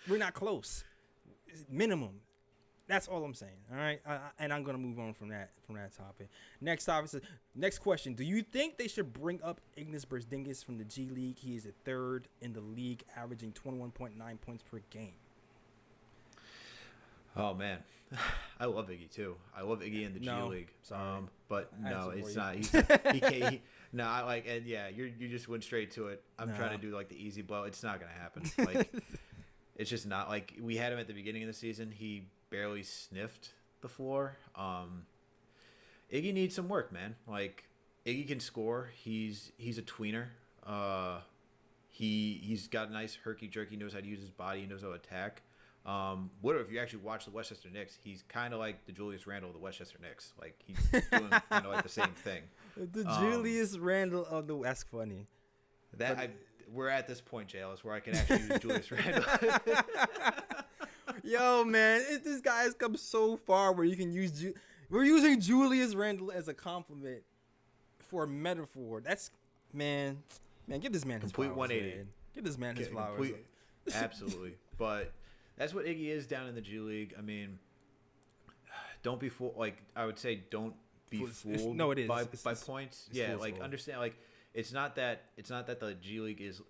We're not close. Minimum. That's all I'm saying. All right, and I'm gonna move on from that topic. Next topic. Next question: do you think they should bring up Ignas Brzingis from the G League? He is the 3rd in the league, averaging 21.9 points per game. Oh man, I love Iggy too. I love Iggy in the G League. Sorry. But no, it's not. He can't. No, I like, and yeah, you just went straight to it. I'm trying to do like the easy blow. It's not gonna happen. Like, it's just not. Like we had him at the beginning of the season. He barely sniffed the floor. Iggy needs some work, man. Like Iggy can score. He's a tweener. He's got a nice herky jerky. Knows how to use his body. He knows how to attack. If you actually watch the Westchester Knicks, he's kind of like the Julius Randle of the Westchester Knicks. Like he's doing kind of like the same thing. The Julius Randle of the West, funny. We're at this point, Ellis, where I can actually use Julius Randle. Yo, man, this guy has come so far where you can use. We're using Julius Randle as a compliment for a metaphor. That's man, give this man his complete flowers. 180. Man. Give this man his flowers. Absolutely, but that's what Iggy is down in the G League. I mean, don't be fooled. Like I would say, don't be fooled. No, it is by it's points. It's Yeah, forceful. understand. Like it's not that the G League is.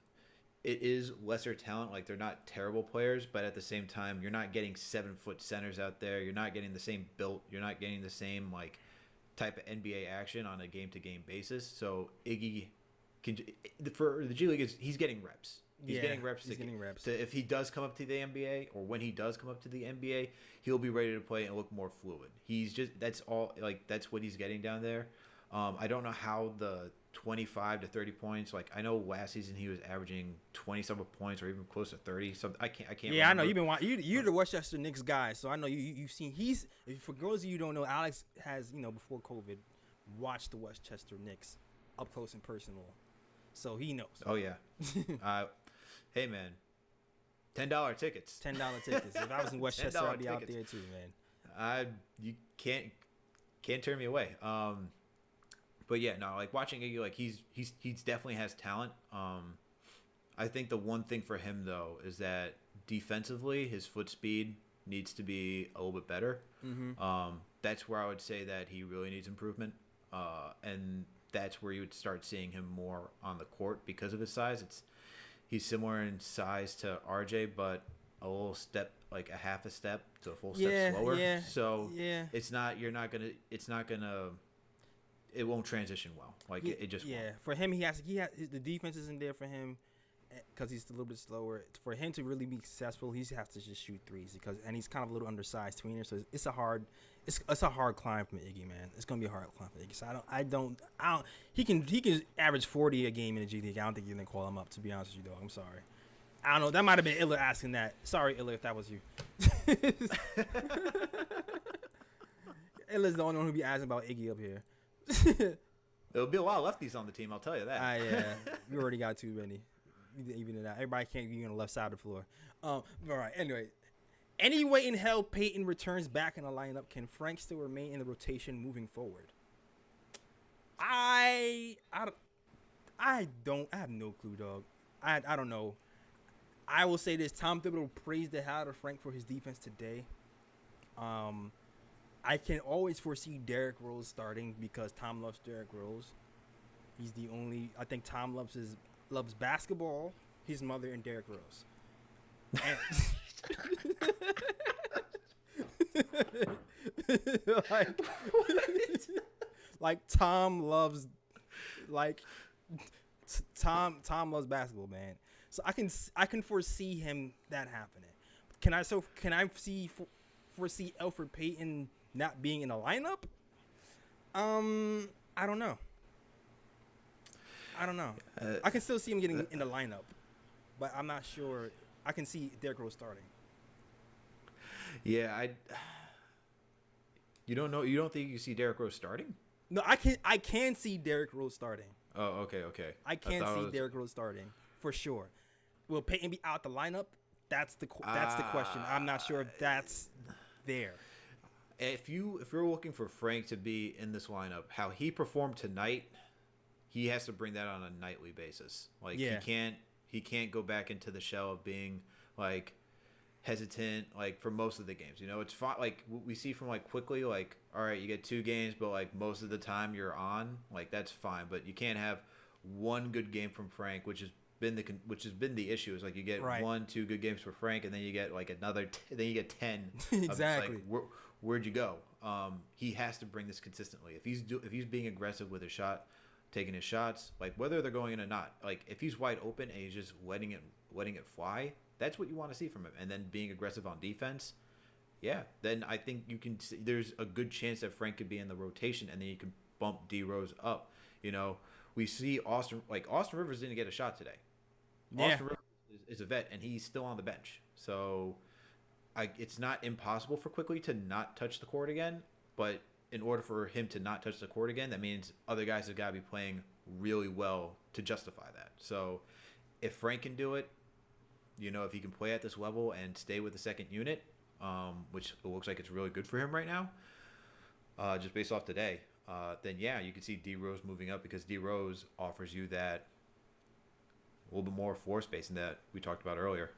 It is lesser talent. Like they're not terrible players, but at the same time, you're not getting 7-foot centers out there. You're not getting the same built. You're not getting the same like type of NBA action on a game-to-game basis. So Iggy can for the G League he's getting reps. He's getting reps. If he does come up to the NBA, or when he does come up to the NBA, he'll be ready to play and look more fluid. That's what he's getting down there. I don't know how the 25 to 30 points. Like I know last season he was averaging 20-something points or even close to 30. So I can't. Yeah, remember. I know you've been watching. You're the Westchester Knicks guy, so I know you've seen. For those of you who don't know, Alex has before COVID watched the Westchester Knicks up close and personal, so he knows. Oh yeah. Hey man, $10 tickets. $10 tickets. If I was in Westchester, I'd be out there too, man. You can't turn me away. But yeah, no, like watching Iggy, like he's definitely has talent. I think the one thing for him though is that defensively, his foot speed needs to be a little bit better. Mm-hmm. That's where I would say that he really needs improvement. And that's where you would start seeing him more on the court because of his size. He's similar in size to RJ, but a little step, like a half a step to a full step slower. Yeah, so yeah. It won't transition well. Like it just won't. For him, the defense isn't there for him because he's a little bit slower. For him to really be successful, he has to just shoot threes and he's kind of a little undersized tweener. So it's a hard climb from Iggy, man. It's gonna be a hard climb for Iggy. So I don't. He can average 40 a game in the G League. I don't think you're gonna call him up. To be honest with you, though, I'm sorry. I don't know. That might have been Illa asking that. Sorry, Illa, if that was you. Illa's the only one who be asking about Iggy up here. There'll be a lot of lefties on the team, I'll tell you that. Yeah, we already got too many. Even in that, everybody can't be on the left side of the floor. All right. Anyway, any way in hell Peyton returns back in the lineup, can Frank still remain in the rotation moving forward? I have no clue, dog. I don't know. I will say this: Tom Thibodeau praised the hell out of Frank for his defense today. I can always foresee Derrick Rose starting because Tom loves Derrick Rose. He's the only. I think Tom loves basketball, his mother, and Derrick Rose. Like Tom loves, Tom loves basketball, man. So I can foresee him that happening. Can I foresee Elfrid Payton not being in the lineup? I don't know. I can still see him getting in the lineup, but I'm not sure. I can see Derrick Rose starting. Yeah, you don't know. You don't think you see Derrick Rose starting? No, I can see Derrick Rose starting. Oh, okay. I can see Derrick Rose starting for sure. Will Payton be out the lineup? That's the question. I'm not sure if that's there. If you're looking for Frank to be in this lineup, how he performed tonight, he has to bring that on a nightly basis. Like he can't go back into the shell of being like hesitant like for most of the games. You know, it's fine. Like we see from like quickly, like all right, you get 2 games, but like most of the time you're on. Like that's fine, but you can't have one good game from Frank, which has been the issue. Is like you get 1-2 good games for Frank, and then you get like another, then you get 10. Exactly. Like, where'd you go? He has to bring this consistently. If he's being aggressive with his shot, taking his shots, like whether they're going in or not, like if he's wide open and he's just letting it fly, that's what you want to see from him. And then being aggressive on defense, yeah, then I think you can. There's a good chance that Frank could be in the rotation, and then you can bump D Rose up. You know, we see Austin Rivers didn't get a shot today. Yeah. Austin Rivers is a vet, and he's still on the bench. So, it's not impossible for Quickly to not touch the court again. But in order for him to not touch the court again, that means other guys have got to be playing really well to justify that. So, if Frank can do it, you know, if he can play at this level and stay with the second unit, which it looks like it's really good for him right now, just based off today, then yeah, you can see D Rose moving up because D Rose offers you that a little bit more floor spacing that we talked about earlier.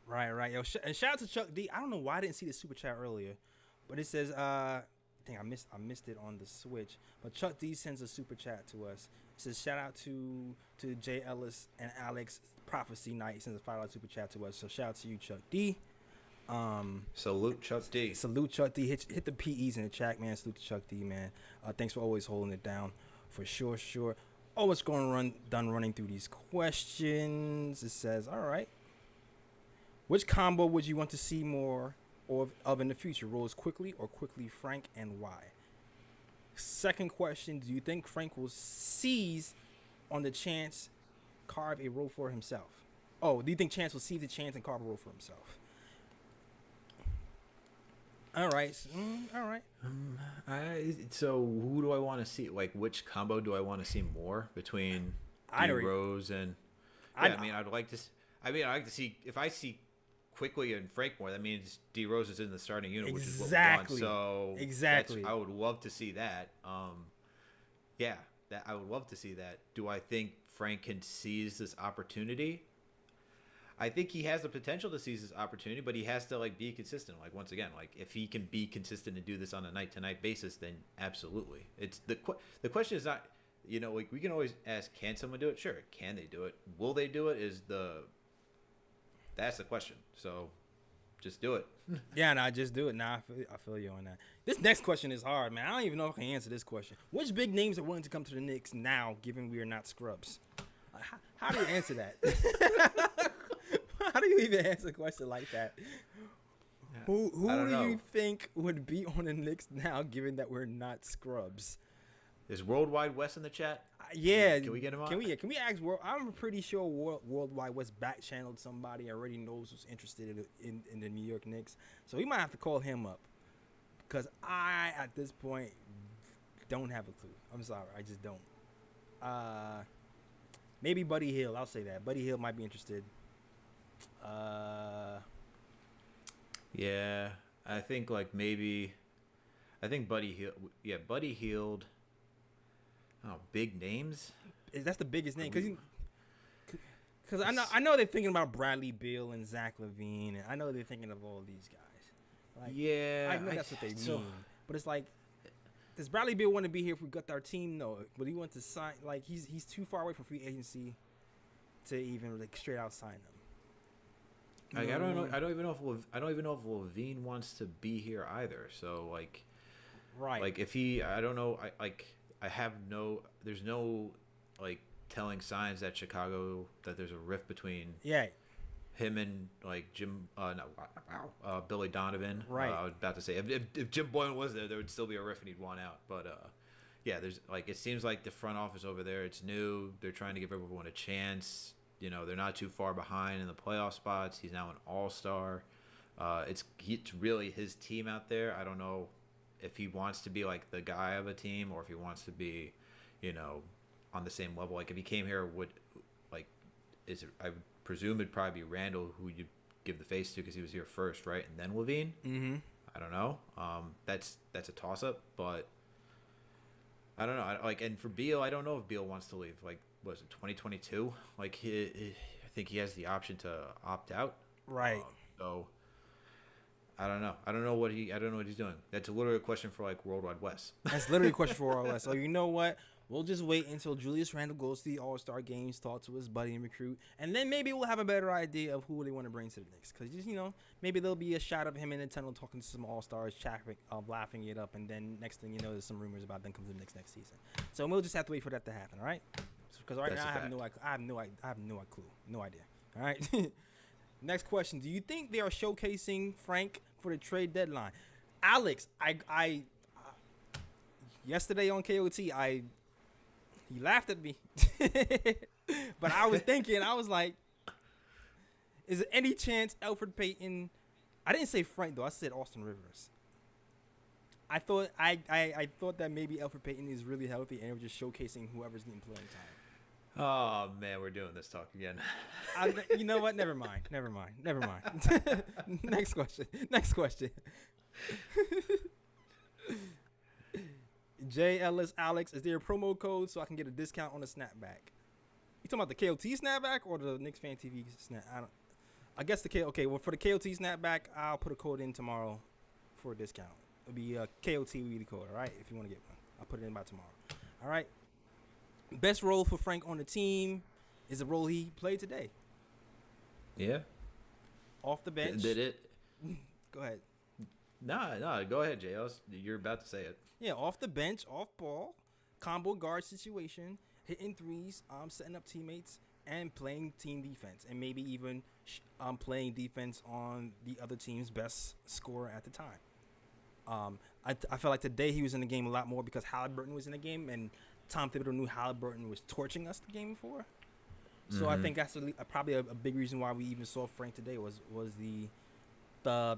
Right. Yo, and shout out to Chuck D. I don't know why I didn't see the super chat earlier, but it says I think I missed it on the switch. But Chuck D sends a super chat to us. It says shout out to Jay Ellis and Alex Prophecy Night. Sends a $5 super chat to us. So shout out to you, Chuck D. Salute Chuck D. Salute Chuck D. Hit the PEs in the chat, man. Salute to Chuck D, man. Thanks for always holding it down, for sure. Always done running through these questions. It says, all right. Which combo would you want to see more of in the future? Rose Quickly or Quickly Frank, and why? Second question, do you think Frank will seize on the chance, carve a role for himself? Oh, do you think Chance will seize the chance and carve a role for himself? All right. So who do I want to see? Like, which combo do I want to see more between D Rose and? Yeah, I'd like to see if I see Quickly and Frank more. That means D Rose is in the starting unit, which is what we want. So exactly, I would love to see that. I would love to see that. Do I think Frank can seize this opportunity? I think he has the potential to seize this opportunity, but he has to be consistent. Once again, if he can be consistent and do this on a night-to-night basis, then absolutely. It's the question is not, we can always ask, can someone do it? Sure, can they do it? Will they do it? That's the question. So, just do it. Yeah, just do it. I feel you on that. This next question is hard, man. I don't even know if I can answer this question. Which big names are willing to come to the Knicks now, given we are not scrubs? How do you answer that? How do you even answer a question like that? Yeah. Who do you think would be on the Knicks now, given that we're not scrubs? Is Worldwide West in the chat? Yeah. Can we get him on? Can we ask? I'm pretty sure Worldwide West back channeled somebody already knows who's interested in the New York Knicks. So we might have to call him up, because I at this point don't have a clue. I'm sorry, I just don't. Maybe Buddy Hield. I'll say that Buddy Hield might be interested. Yeah, I think Buddy Hield. Yeah, Buddy Hield. Oh, big names. That's the biggest name, because I know they're thinking about Bradley Beal and Zach LaVine, and I know they're thinking of all these guys. I know that's what they mean, but it's does Bradley Beal want to be here if we got our team? No, but he wants to sign. He's too far away from free agency to even straight out sign him. I don't know. I don't even know if LaVine wants to be here either. So right. If he, I don't know. I have no. There's no telling signs that Chicago that there's a rift between him and Billy Donovan. Right. I was about to say if Jim Boylan was there would still be a rift and he'd want out. But there's it seems like the front office over there. It's new. They're trying to give everyone a chance. They're not too far behind in the playoff spots. He's now an all-star. It's really his team out there. I don't know if he wants to be the guy of a team or if he wants to be, on the same level. If he came here, I would presume it'd probably be Randall who you'd give the face to because he was here first, right? And then LaVine. Mm-hmm. I don't know. That's a toss-up, but I don't know. And for Beal, I don't know if Beal wants to leave. Was it 2022? I think he has the option to opt out. Right. So I don't know. I don't know what he's doing. That's literally a question for Worldwide West. That's literally a question for Worldwide West. So you know what? We'll just wait until Julius Randle goes to the All-Star games, talk to his buddy and recruit, and then maybe we'll have a better idea of who they want to bring to the Knicks. Because maybe there'll be a shot of him in the tunnel talking to some All-Stars, laughing it up, and then next thing you know, there's some rumors about them coming to the Knicks next season. So we'll just have to wait for that to happen. All right. Because right now I have no clue. No idea. All right. Next question: do you think they are showcasing Frank for the trade deadline? Alex, I yesterday on KOT, he laughed at me, but I was thinking, I was like, is there any chance Elfrid Payton? I didn't say Frank though. I said Austin Rivers. I thought I thought that maybe Elfrid Payton is really healthy and we're just showcasing whoever's getting playing time. Oh man, we're doing this talk again. You know what? Never mind. Next question. Jay Ellis, Alex, is there a promo code so I can get a discount on the snapback? You talking about the KOT snapback or the KnicksFanTV snap? I guess okay. Well, for the KOT snapback, I'll put a code in tomorrow for a discount. It'll be a KOT weekly code, all right? If you want to get one, I'll put it in by tomorrow. All right. Best role for Frank on the team is the role he played today. Yeah. Off the bench. Did it? Go ahead. No. Go ahead, Jay. You're about to say it. Yeah, off the bench, off ball, combo guard situation, hitting threes, setting up teammates, and playing team defense, and maybe even playing defense on the other team's best scorer at the time. I felt like today he was in the game a lot more because Halliburton was in the game, and Tom Thibodeau knew Halliburton was torching us the game before. So I think that's probably a big reason why we even saw Frank today was the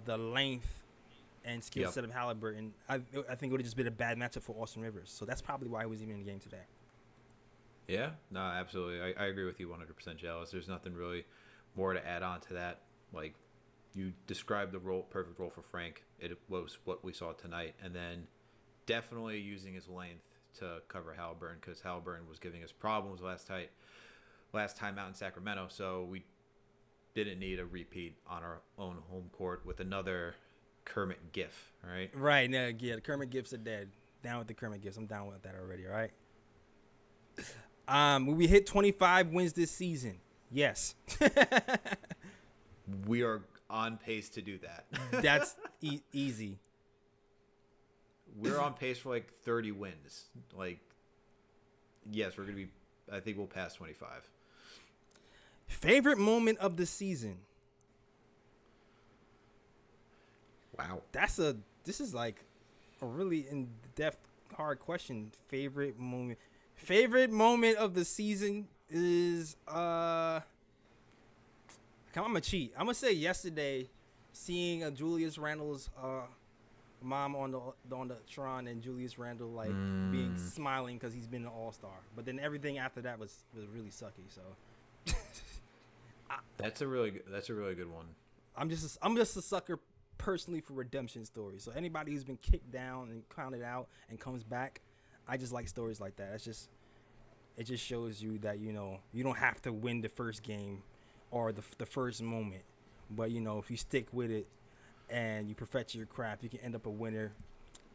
length and skill set of Halliburton. I think it would have just been a bad matchup for Austin Rivers. So that's probably why he was even in the game today. Yeah, no, absolutely. I agree with you 100%, Jealous. There's nothing really more to add on to that. Like, you described the perfect role for Frank. It was what we saw tonight. And then definitely using his length to cover Halliburton because Halliburton was giving us problems last time out in Sacramento. So we didn't need a repeat on our own home court with another Kermit gif, right? Right. Yeah, the Kermit gifs are dead. Down with the Kermit gifs. I'm down with that already, all right? Will we hit 25 wins this season? Yes. We are on pace to do that. That's easy. We're on pace for like 30 wins. Like, yes, we're going to be, I think we'll pass 25. Favorite moment of the season? Wow. This is like a really in-depth, hard question. Favorite moment of the season is I'm gonna cheat. I'm gonna say yesterday, seeing Julius Randle's mom on the Tron and Julius Randle like being smiling because he's been an all-star. But then everything after that was really sucky. So that's a really good one. I'm just a sucker personally for redemption stories. So anybody who's been kicked down and counted out and comes back, I just like stories like that. It just shows you that, you know, you don't have to win the first game or the first moment. But, you know, if you stick with it and you perfect your craft, you can end up a winner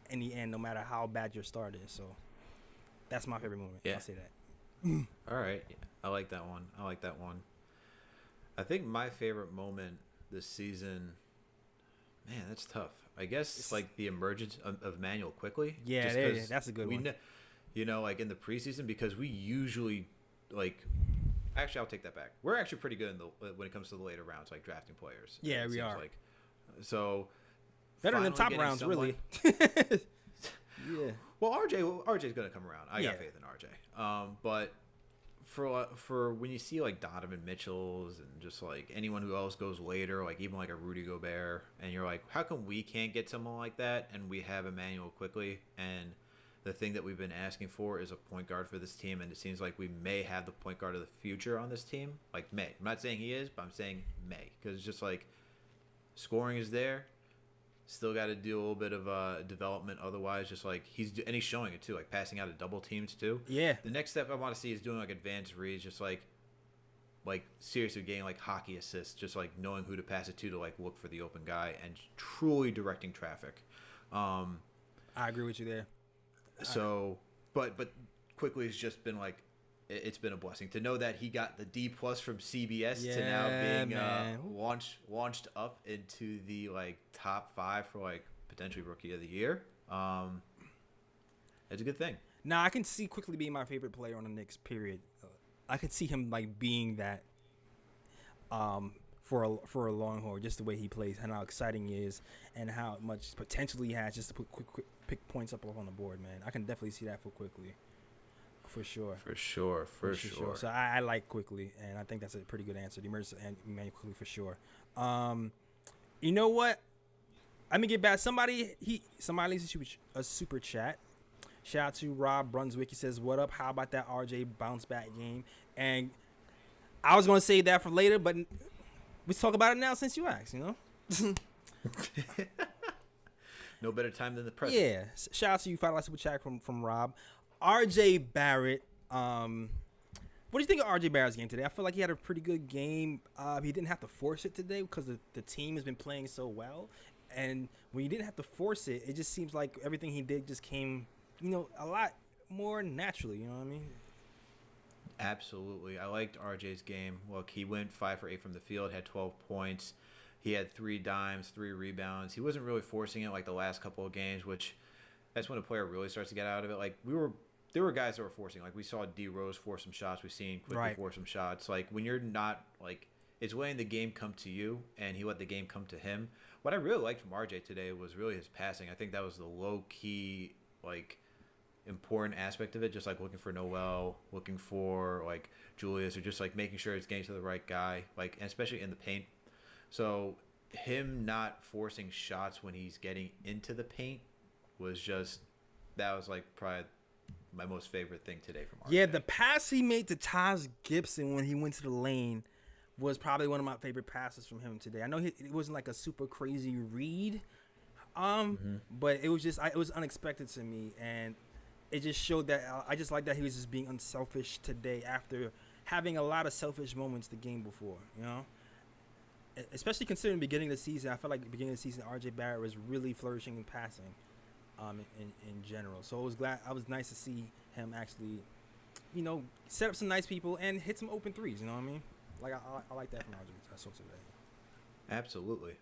in the end, no matter how bad your start is. So that's my favorite moment. Yeah. I'll say that. All right. Yeah, I like that one. I think my favorite moment this season, man, that's tough. I guess it's like the emergence of Manuel quickly. Yeah, that's a good one. You know, like in the preseason, because we usually actually, I'll take that back. We're actually pretty good when it comes to the later rounds, like drafting players. Yeah, we are. So better than top rounds, really. Yeah. Well, RJ's gonna come around. I got faith in RJ. But for when you see like Donovan Mitchell's and just like anyone who else goes later, like even like a Rudy Gobert, and you're like, how come we can't get someone like that and we have Emmanuel quickly? And the thing that we've been asking for is a point guard for this team, and it seems like we may have the point guard of the future on this team. Like may. I'm not saying he is, but I'm saying may, because it's just like scoring is there. Still got to do a little bit of development. Otherwise, just like he's showing it too, like passing out of double teams too. Yeah. The next step I want to see is doing like advanced reads, just like seriously getting like hockey assists, just like knowing who to pass it to like look for the open guy and truly directing traffic. I agree with you there. So, but quickly it's just been like it's been a blessing to know that he got the D+ from CBS to now being launched up into the like top 5 for like potentially rookie of the year. It's a good thing. Now I can see quickly being my favorite player on the Knicks. Period. I could see him like being that for a long haul. Just the way he plays and how exciting he is and how much potential he has just to put quick pick points up on the board, man. I can definitely see that for Quickly. For sure. For sure. So I like Quickly, and I think that's a pretty good answer. The emergency and Emmanuel Quickly for sure. You know what? Let me get back. Somebody leaves a super chat. Shout out to Rob Brunswick. He says, "What up? How about that RJ bounce back game?" And I was gonna say that for later, but let's talk about it now since you asked. You know. No better time than the present. Yeah. Shout out to you. $5 super chat from Rob. RJ Barrett. What do you think of RJ Barrett's game today? I feel like he had a pretty good game. He didn't have to force it today because the team has been playing so well. And when you didn't have to force it, it just seems like everything he did just came, a lot more naturally. You know what I mean? Absolutely. I liked RJ's game. Look, he went 5 for 8 from the field, had 12 points. He had 3 dimes, 3 rebounds. He wasn't really forcing it like the last couple of games, which that's when a player really starts to get out of it. Like there were guys that were forcing. Like we saw D Rose force some shots. We've seen Quickly force some shots. Like when you're not like it's letting the game come to you, and he let the game come to him. What I really liked from RJ today was really his passing. I think that was the low key important aspect of it. Just like looking for Noel, looking for like Julius, or just like making sure it's getting to the right guy. Like and especially in the paint. So him not forcing shots when he's getting into the paint was like probably my most favorite thing today from RJ. Yeah, the pass he made to Taj Gibson when he went to the lane was probably one of my favorite passes from him today. I know it wasn't like a super crazy read, but it was it was unexpected to me, and it just showed that I just like that he was just being unselfish today after having a lot of selfish moments the game before, Especially considering the beginning of the season. I felt like the beginning of the season, RJ Barrett was really flourishing in passing. In general, so I was nice to see him actually, set up some nice people and hit some open threes. You know what I mean? Like I like that from RJ. I saw today. Absolutely.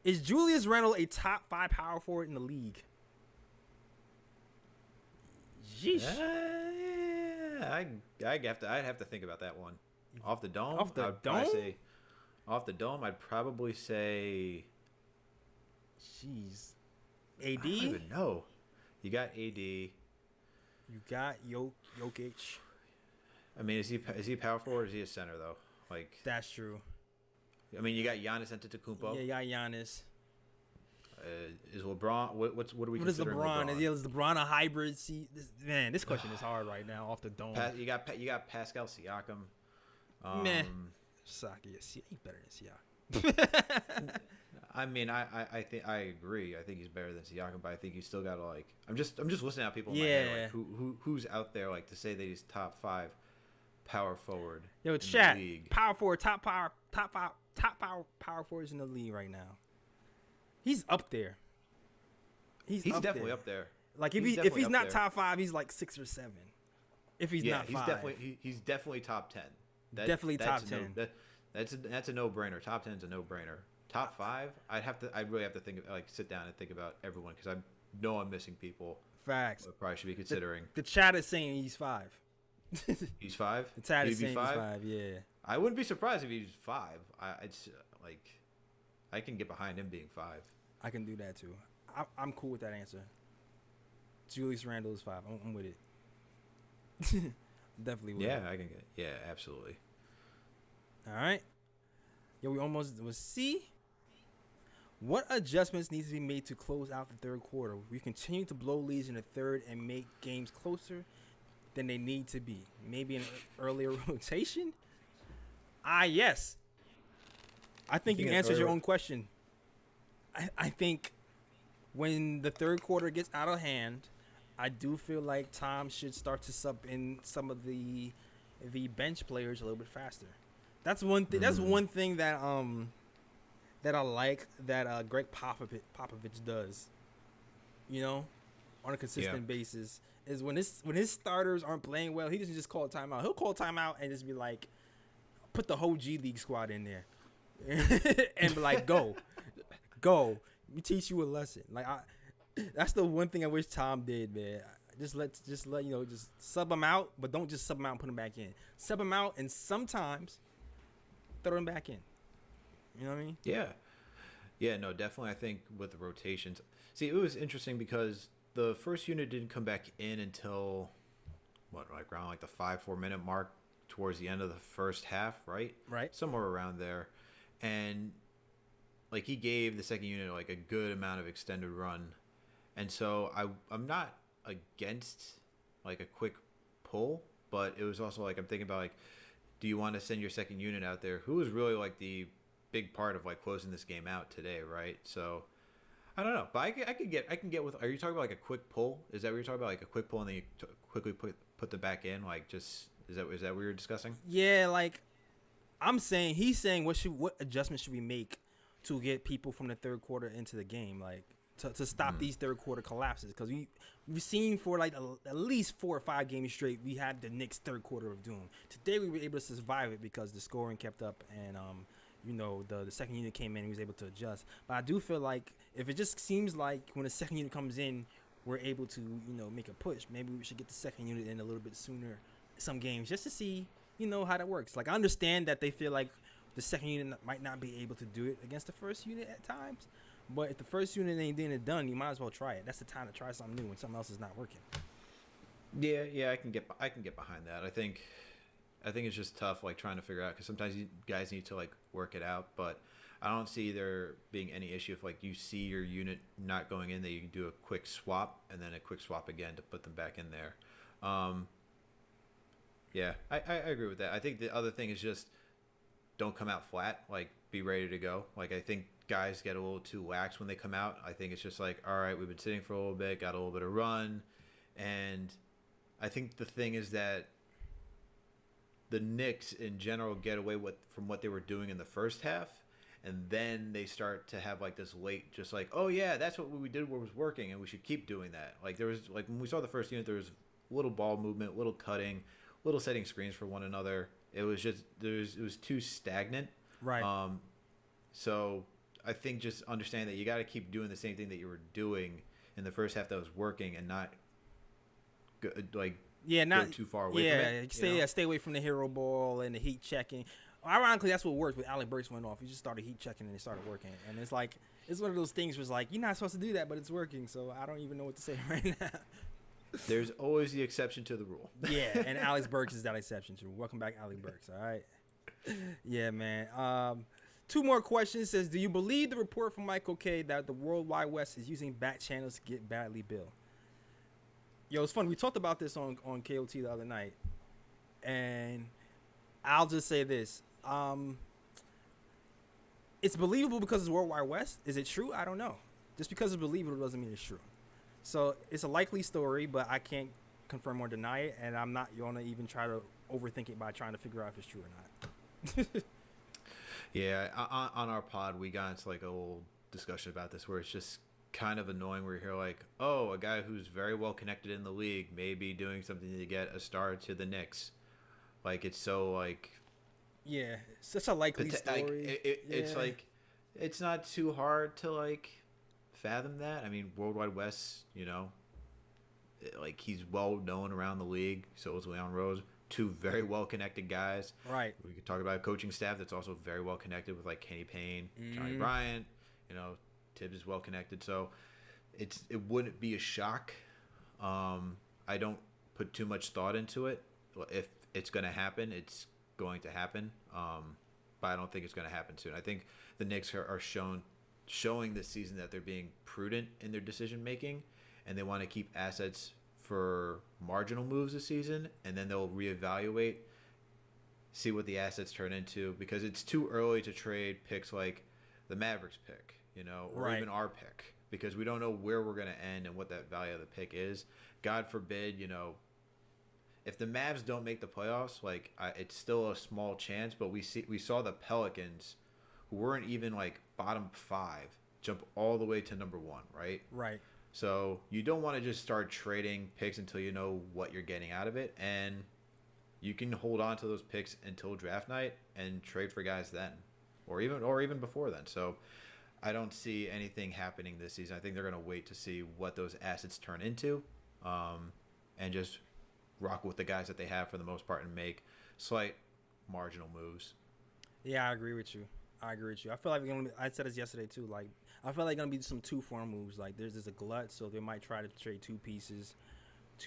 Is Julius Randle a top 5 power forward in the league? Yeesh. I'd have to think about that one. Off the dome. Off the dome, I'd probably say. Jeez. AD? I don't even know. You got AD. You got Jokic. I mean, is he power forward or is he a center though? Like that's true. I mean, you got Giannis Antetokounmpo. Yeah, you got Giannis. Is LeBron? What are we? What is LeBron? Is LeBron a hybrid? This question is hard right now. Off the dome. You got Pascal Siakam. Saki, he's better than Siakam. I mean, I think I agree. I think he's better than Siakam, but I think you still gotta I'm just listening at people in my head, who's out there to say that he's top 5 power forward. Yo, it's chat. Power forward, top power forwards in the league right now. He's up there. He's definitely up there. Like if he's not top 5, he's like 6 or 7. If he's not 5, he's definitely top 10. Definitely top 10. That's a no-brainer. Top 10 is a no-brainer. Top 5, I'd really have to think sit down and think about everyone because I know I'm missing people. Facts. I probably should be considering. The chat is saying he's 5. He's 5. The chat is saying he's 5. Yeah. I wouldn't be surprised if he's 5. I can get behind him being 5. I can do that too. I'm cool with that answer. Julius Randle is 5. I'm with it. Definitely with it. Yeah, I can get it. Yeah, absolutely. All right. Yo, we almost was C. What adjustments need to be made to close out the third quarter? We continue to blow leads in the third and make games closer than they need to be. Maybe an earlier rotation? Yes. I think you answered your own question. I think when the third quarter gets out of hand, I do feel like Tom should start to sub in some of the bench players a little bit faster. That's one thing. That's one thing that that I like that Greg Popovich does. On a consistent basis, is when his starters aren't playing well, he doesn't just call a timeout. He'll call a timeout and just be like, put the whole G League squad in there, and be like, go. Let me teach you a lesson. That's the one thing I wish Tom did, man. Just let just sub him out, but don't just sub him out and put him back in. Sub him out, and sometimes throw them back in. You know what I mean? Yeah. Yeah, no, definitely. I think with the rotations, see, it was interesting because the first unit didn't come back in until like around like the 5-4 minute mark towards the end of the first half, right? Right. Somewhere around there, and like he gave the second unit like a good amount of extended run, and so I'm not against like a quick pull, but it was also like I'm thinking about like, do you want to send your second unit out there? Who was really like the big part of like closing this game out today, right? So I don't know, but I can get with. Are you talking about like a quick pull? Is that what you're talking about? Like a quick pull and then you quickly put them back in? Like just is that what we were discussing? Yeah, like he's saying what adjustments should we make to get people from the third quarter into the game, like to stop these third quarter collapses, because we've seen for like at least 4 or 5 games straight we had the Knicks third quarter of doom. Today we were able to survive it because the scoring kept up and the second unit came in and he was able to adjust. But I do feel like if it just seems like when the second unit comes in we're able to make a push, maybe we should get the second unit in a little bit sooner some games just to see how that works. Like I understand that they feel like the second unit might not be able to do it against the first unit at times, but if the first unit ain't done, you might as well try it. That's the time to try something new when something else is not working. Yeah, I can get behind that. I think it's just tough, like trying to figure out, because sometimes you guys need to like work it out. But I don't see there being any issue if like you see your unit not going in, that you can do a quick swap and then a quick swap again to put them back in there. Yeah, I agree with that. I think the other thing is just don't come out flat. Like be ready to go. Like I think guys get a little too lax when they come out. I think it's just like, all right, we've been sitting for a little bit, got a little bit of run, and I think the thing is that the Knicks in general get away from what they were doing in the first half, and then they start to have like this late, just like, oh yeah, that's what we did, what was working, and we should keep doing that. Like there was like when we saw the first unit, there was little ball movement, little cutting, little setting screens for one another. It was just it was too stagnant. Right. So I think just understand that you got to keep doing the same thing that you were doing in the first half that was working, and not go too far away from it. Stay away from the hero ball and the heat checking. Ironically, that's what worked with Alec Burks went off. He just started heat checking and it started working. And it's like it's one of those things where it's like you're not supposed to do that, but it's working. So I don't even know what to say right now. There's always the exception to the rule. Yeah, and Alex Burks is that exception too. Welcome back, Alex Burks. All right. Yeah, man. 2 more questions. Says, do you believe the report from Michael K that the World Wide West is using back channels to get badly billed? Yo, it's fun. We talked about this on KOT the other night, and I'll just say this: it's believable because it's World Wide West. Is it true? I don't know. Just because it's believable doesn't mean it's true. So it's a likely story, but I can't confirm or deny it, and I'm not going to even try to overthink it by trying to figure out if it's true or not. Yeah, on our pod, we got into like a little discussion about this where it's just kind of annoying where you hear like, oh, a guy who's very well connected in the league may be doing something to get a star to the Knicks. Like, it's so like... Yeah, it's such a likely story. Like, it's like, it's not too hard to like fathom that. I mean, World Wide West, like he's well known around the league. So is Leon Rose. 2 very well connected guys. Right. We could talk about a coaching staff that's also very well connected with like Kenny Payne, Johnny Bryant. Tibbs is well connected. So it wouldn't be a shock. I don't put too much thought into it. If it's going to happen, it's going to happen. But I don't think it's going to happen soon. I think the Knicks are showing this season that they're being prudent in their decision making, and they want to keep assets for marginal moves this season, and then they'll reevaluate, see what the assets turn into, because it's too early to trade picks like the Mavericks pick, or even our pick, because we don't know where we're going to end and what that value of the pick is. God forbid, if the Mavs don't make the playoffs, it's still a small chance, but we saw the Pelicans, who weren't even like bottom 5, jump all the way to number 1, right? Right. So you don't want to just start trading picks until you know what you're getting out of it, and you can hold on to those picks until draft night and trade for guys then, or even before then. So I don't see anything happening this season. I think they're going to wait to see what those assets turn into, and just rock with the guys that they have for the most part and make slight marginal moves. Yeah, I agree with you. I feel like I said this yesterday too. Like, I feel like gonna be some 2-form moves. Like, there's a glut, so they might try to trade two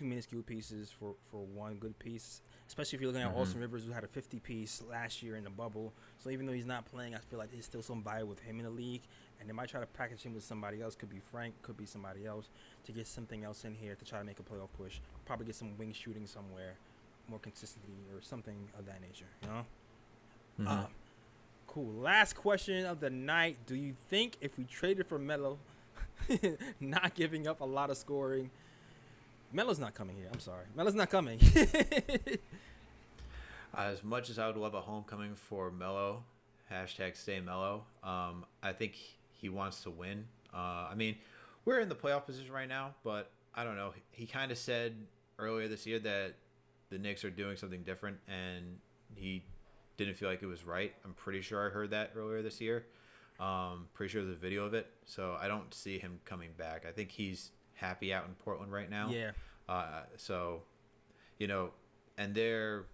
minuscule pieces for one good piece. Especially if you're looking at Austin Rivers, who had a 50-piece last year in the bubble. So even though he's not playing, I feel like there's still some value with him in the league. And they might try to package him with somebody else. Could be Frank, could be somebody else, to get something else in here to try to make a playoff push. Probably get some wing shooting somewhere more consistently or something of that nature. You know. Cool. Last question of the night. Do you think if we traded for Melo, not giving up a lot of scoring, Melo's not coming here. I'm sorry. Melo's not coming. As much as I would love a homecoming for Melo, hashtag stay Melo, I think he wants to win. I mean, we're in the playoff position right now, but I don't know. He kind of said earlier this year that the Knicks are doing something different, and he didn't feel like it was right. I'm pretty sure I heard that earlier this year. Pretty sure there's a video of it. So I don't see him coming back. I think he's happy out in Portland right now. Yeah. So, you know, and they're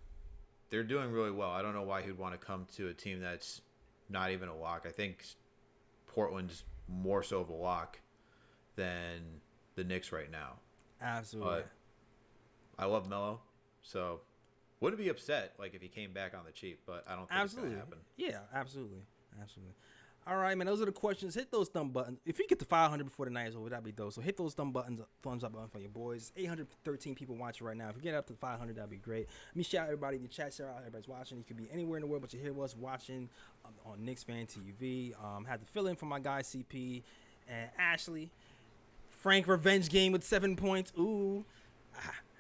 doing really well. I don't know why he'd want to come to a team that's not even a lock. I think Portland's more so of a lock than the Knicks right now. Absolutely. But I love Melo, so wouldn't be upset like if he came back on the cheap, but I don't think it's gonna happen. Yeah, absolutely. All right, man. Those are the questions. Hit those thumb buttons. If you get to 500 before the night is over, that'd be dope. So hit those thumbs up button for your boys. 813 people watching right now. If you get up to 500, that'd be great. Let me shout out everybody in the chat. Shout out everybody's watching. You could be anywhere in the world, but you hear us watching on KnicksFanTV. Had to fill in for my guy CP and Ashley. Frank revenge game with 7 points. Ooh.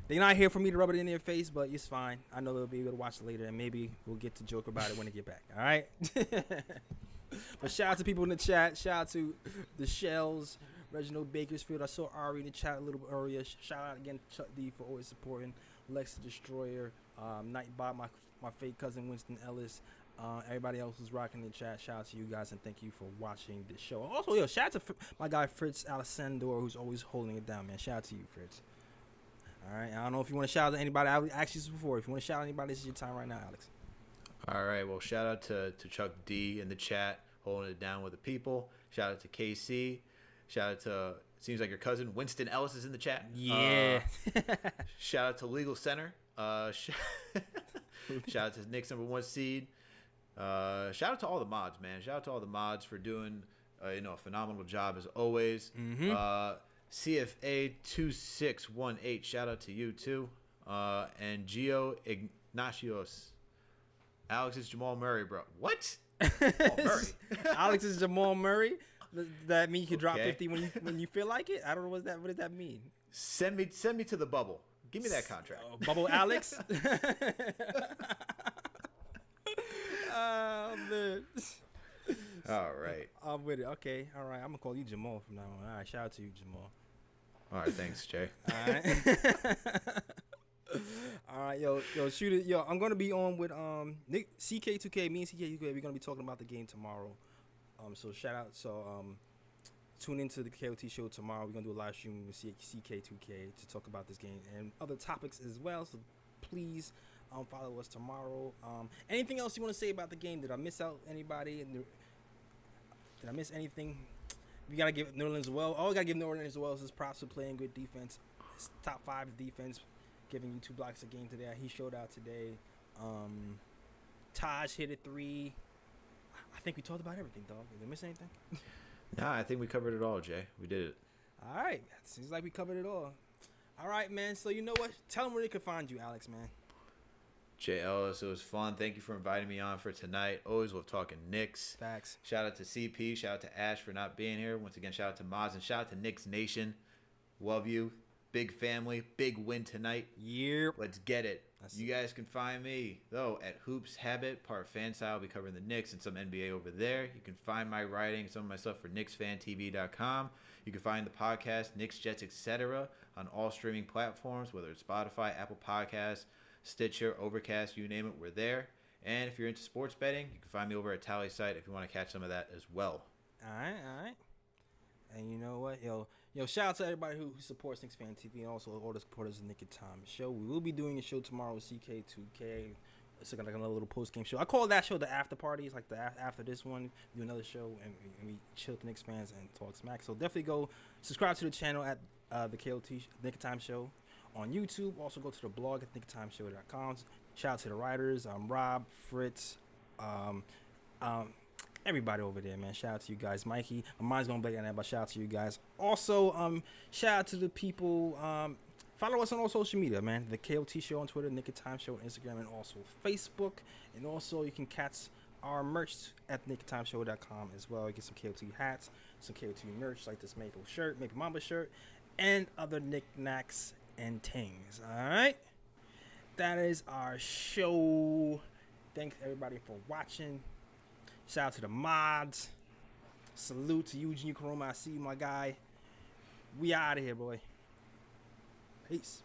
They're not here for me to rub it in their face, but it's fine. I know they'll be able to watch it later, and maybe we'll get to joke about it when they get back. All right? But shout out to people in the chat. Shout out to the Shells, Reginald Bakersfield. I saw Ari in the chat a little bit earlier. Shout out again to Chuck D for always supporting. Lex the Destroyer, Nightbot, my fake cousin Winston Ellis. Everybody else who's rocking the chat. Shout out to you guys, and thank you for watching the show. Also, shout out to my guy Fritz Alessandro, who's always holding it down, man. Shout out to you, Fritz. All right. I don't know if you want to shout out to anybody. I asked you this before. If you want to shout out anybody, this is your time right now, Alex. All right. Well, shout out to Chuck D in the chat, holding it down with the people. Shout out to KC. Shout out to, seems like your cousin Winston Ellis is in the chat. Yeah. Shout out to Legal Center. Shout out to Knicks #1 seed. Shout out to all the mods, man. Shout out to all the mods for doing a phenomenal job as always. CFA 2618. Shout out to you too. And Gio Ignatios. Alex is Jamal Murray, bro. What? Murray. Alex is Jamal Murray. Does that mean you can drop 50 when you feel like it? I don't know what does that mean. Send me to the bubble. Give me that contract. Bubble Alex. Oh man. All right. I'm with it. Okay. All right. I'm gonna call you Jamal from now on. All right. Shout out to you, Jamal. All right. Thanks, Jay. All right. All right, yo, shoot it, yo. I'm gonna be on with Nick CK2K. Me and CK2K. We're gonna be talking about the game tomorrow. So shout out. Tune into the KOT show tomorrow. We're gonna do a live stream with CK2K to talk about this game and other topics as well. So please follow us tomorrow. Anything else you want to say about the game? Did I miss out anybody? Did I miss anything? We gotta give New Orleans as well. Oh, we gotta give New Orleans as well as props for playing good defense. It's top 5 defense, giving you 2 blocks a game today. He showed out today. Taj hit a 3. I think we talked about everything, dog. Did I miss anything? Nah, I think we covered it all, Jay. We did it. All right. Seems like we covered it all. All right, man. So you know what? Tell them where they can find you, Alex, man. Jay Ellis, it was fun. Thank you for inviting me on for tonight. Always love talking Knicks. Facts. Shout out to CP. Shout out to Ash for not being here. Once again, shout out to Moz and shout out to Knicks Nation. Love you. Big family. Big win tonight. Yep. Let's get it. You guys can find me, though, at Hoops Habit, part of Fan Style. I'll be covering the Knicks and some NBA over there. You can find my writing, some of my stuff for KnicksFanTV.com. You can find the podcast, Knicks, Jets, etc. on all streaming platforms, whether it's Spotify, Apple Podcasts, Stitcher, Overcast, you name it, we're there. And if you're into sports betting, you can find me over at Tally Site if you want to catch some of that as well. All right. And you know what? Yo, shout out to everybody who supports KnicksFanTV and also all the supporters of Nick and Tom show. We will be doing a show tomorrow with CK2K. it's like another little post game show. I call that show the after party. It's like the after this one, we do another show and we chill with the Knicks fans and talk smack. So definitely go subscribe to the channel at the KOT Nick of Time Show on YouTube. Also go to the blog at nickoftimeshow.com. Shout out to the writers, Rob, Fritz, everybody over there, man. Shout out to you guys. Mikey, my mind's gonna blank on that, but shout out to you guys. Also, shout out to the people. Follow us on all social media, man. The KOT Show on Twitter, Nick of Time Show on Instagram, and also Facebook. And also, you can catch our merch at nickoftimeshow.com as well. You get some KOT hats, some KOT merch like this Maple shirt, Maple Mamba shirt, and other knickknacks and things. All right, that is our show. Thanks everybody for watching. Shout out to the mods. Salute to Eugene Karoma. I see you, my guy. We out of here, boy. Peace.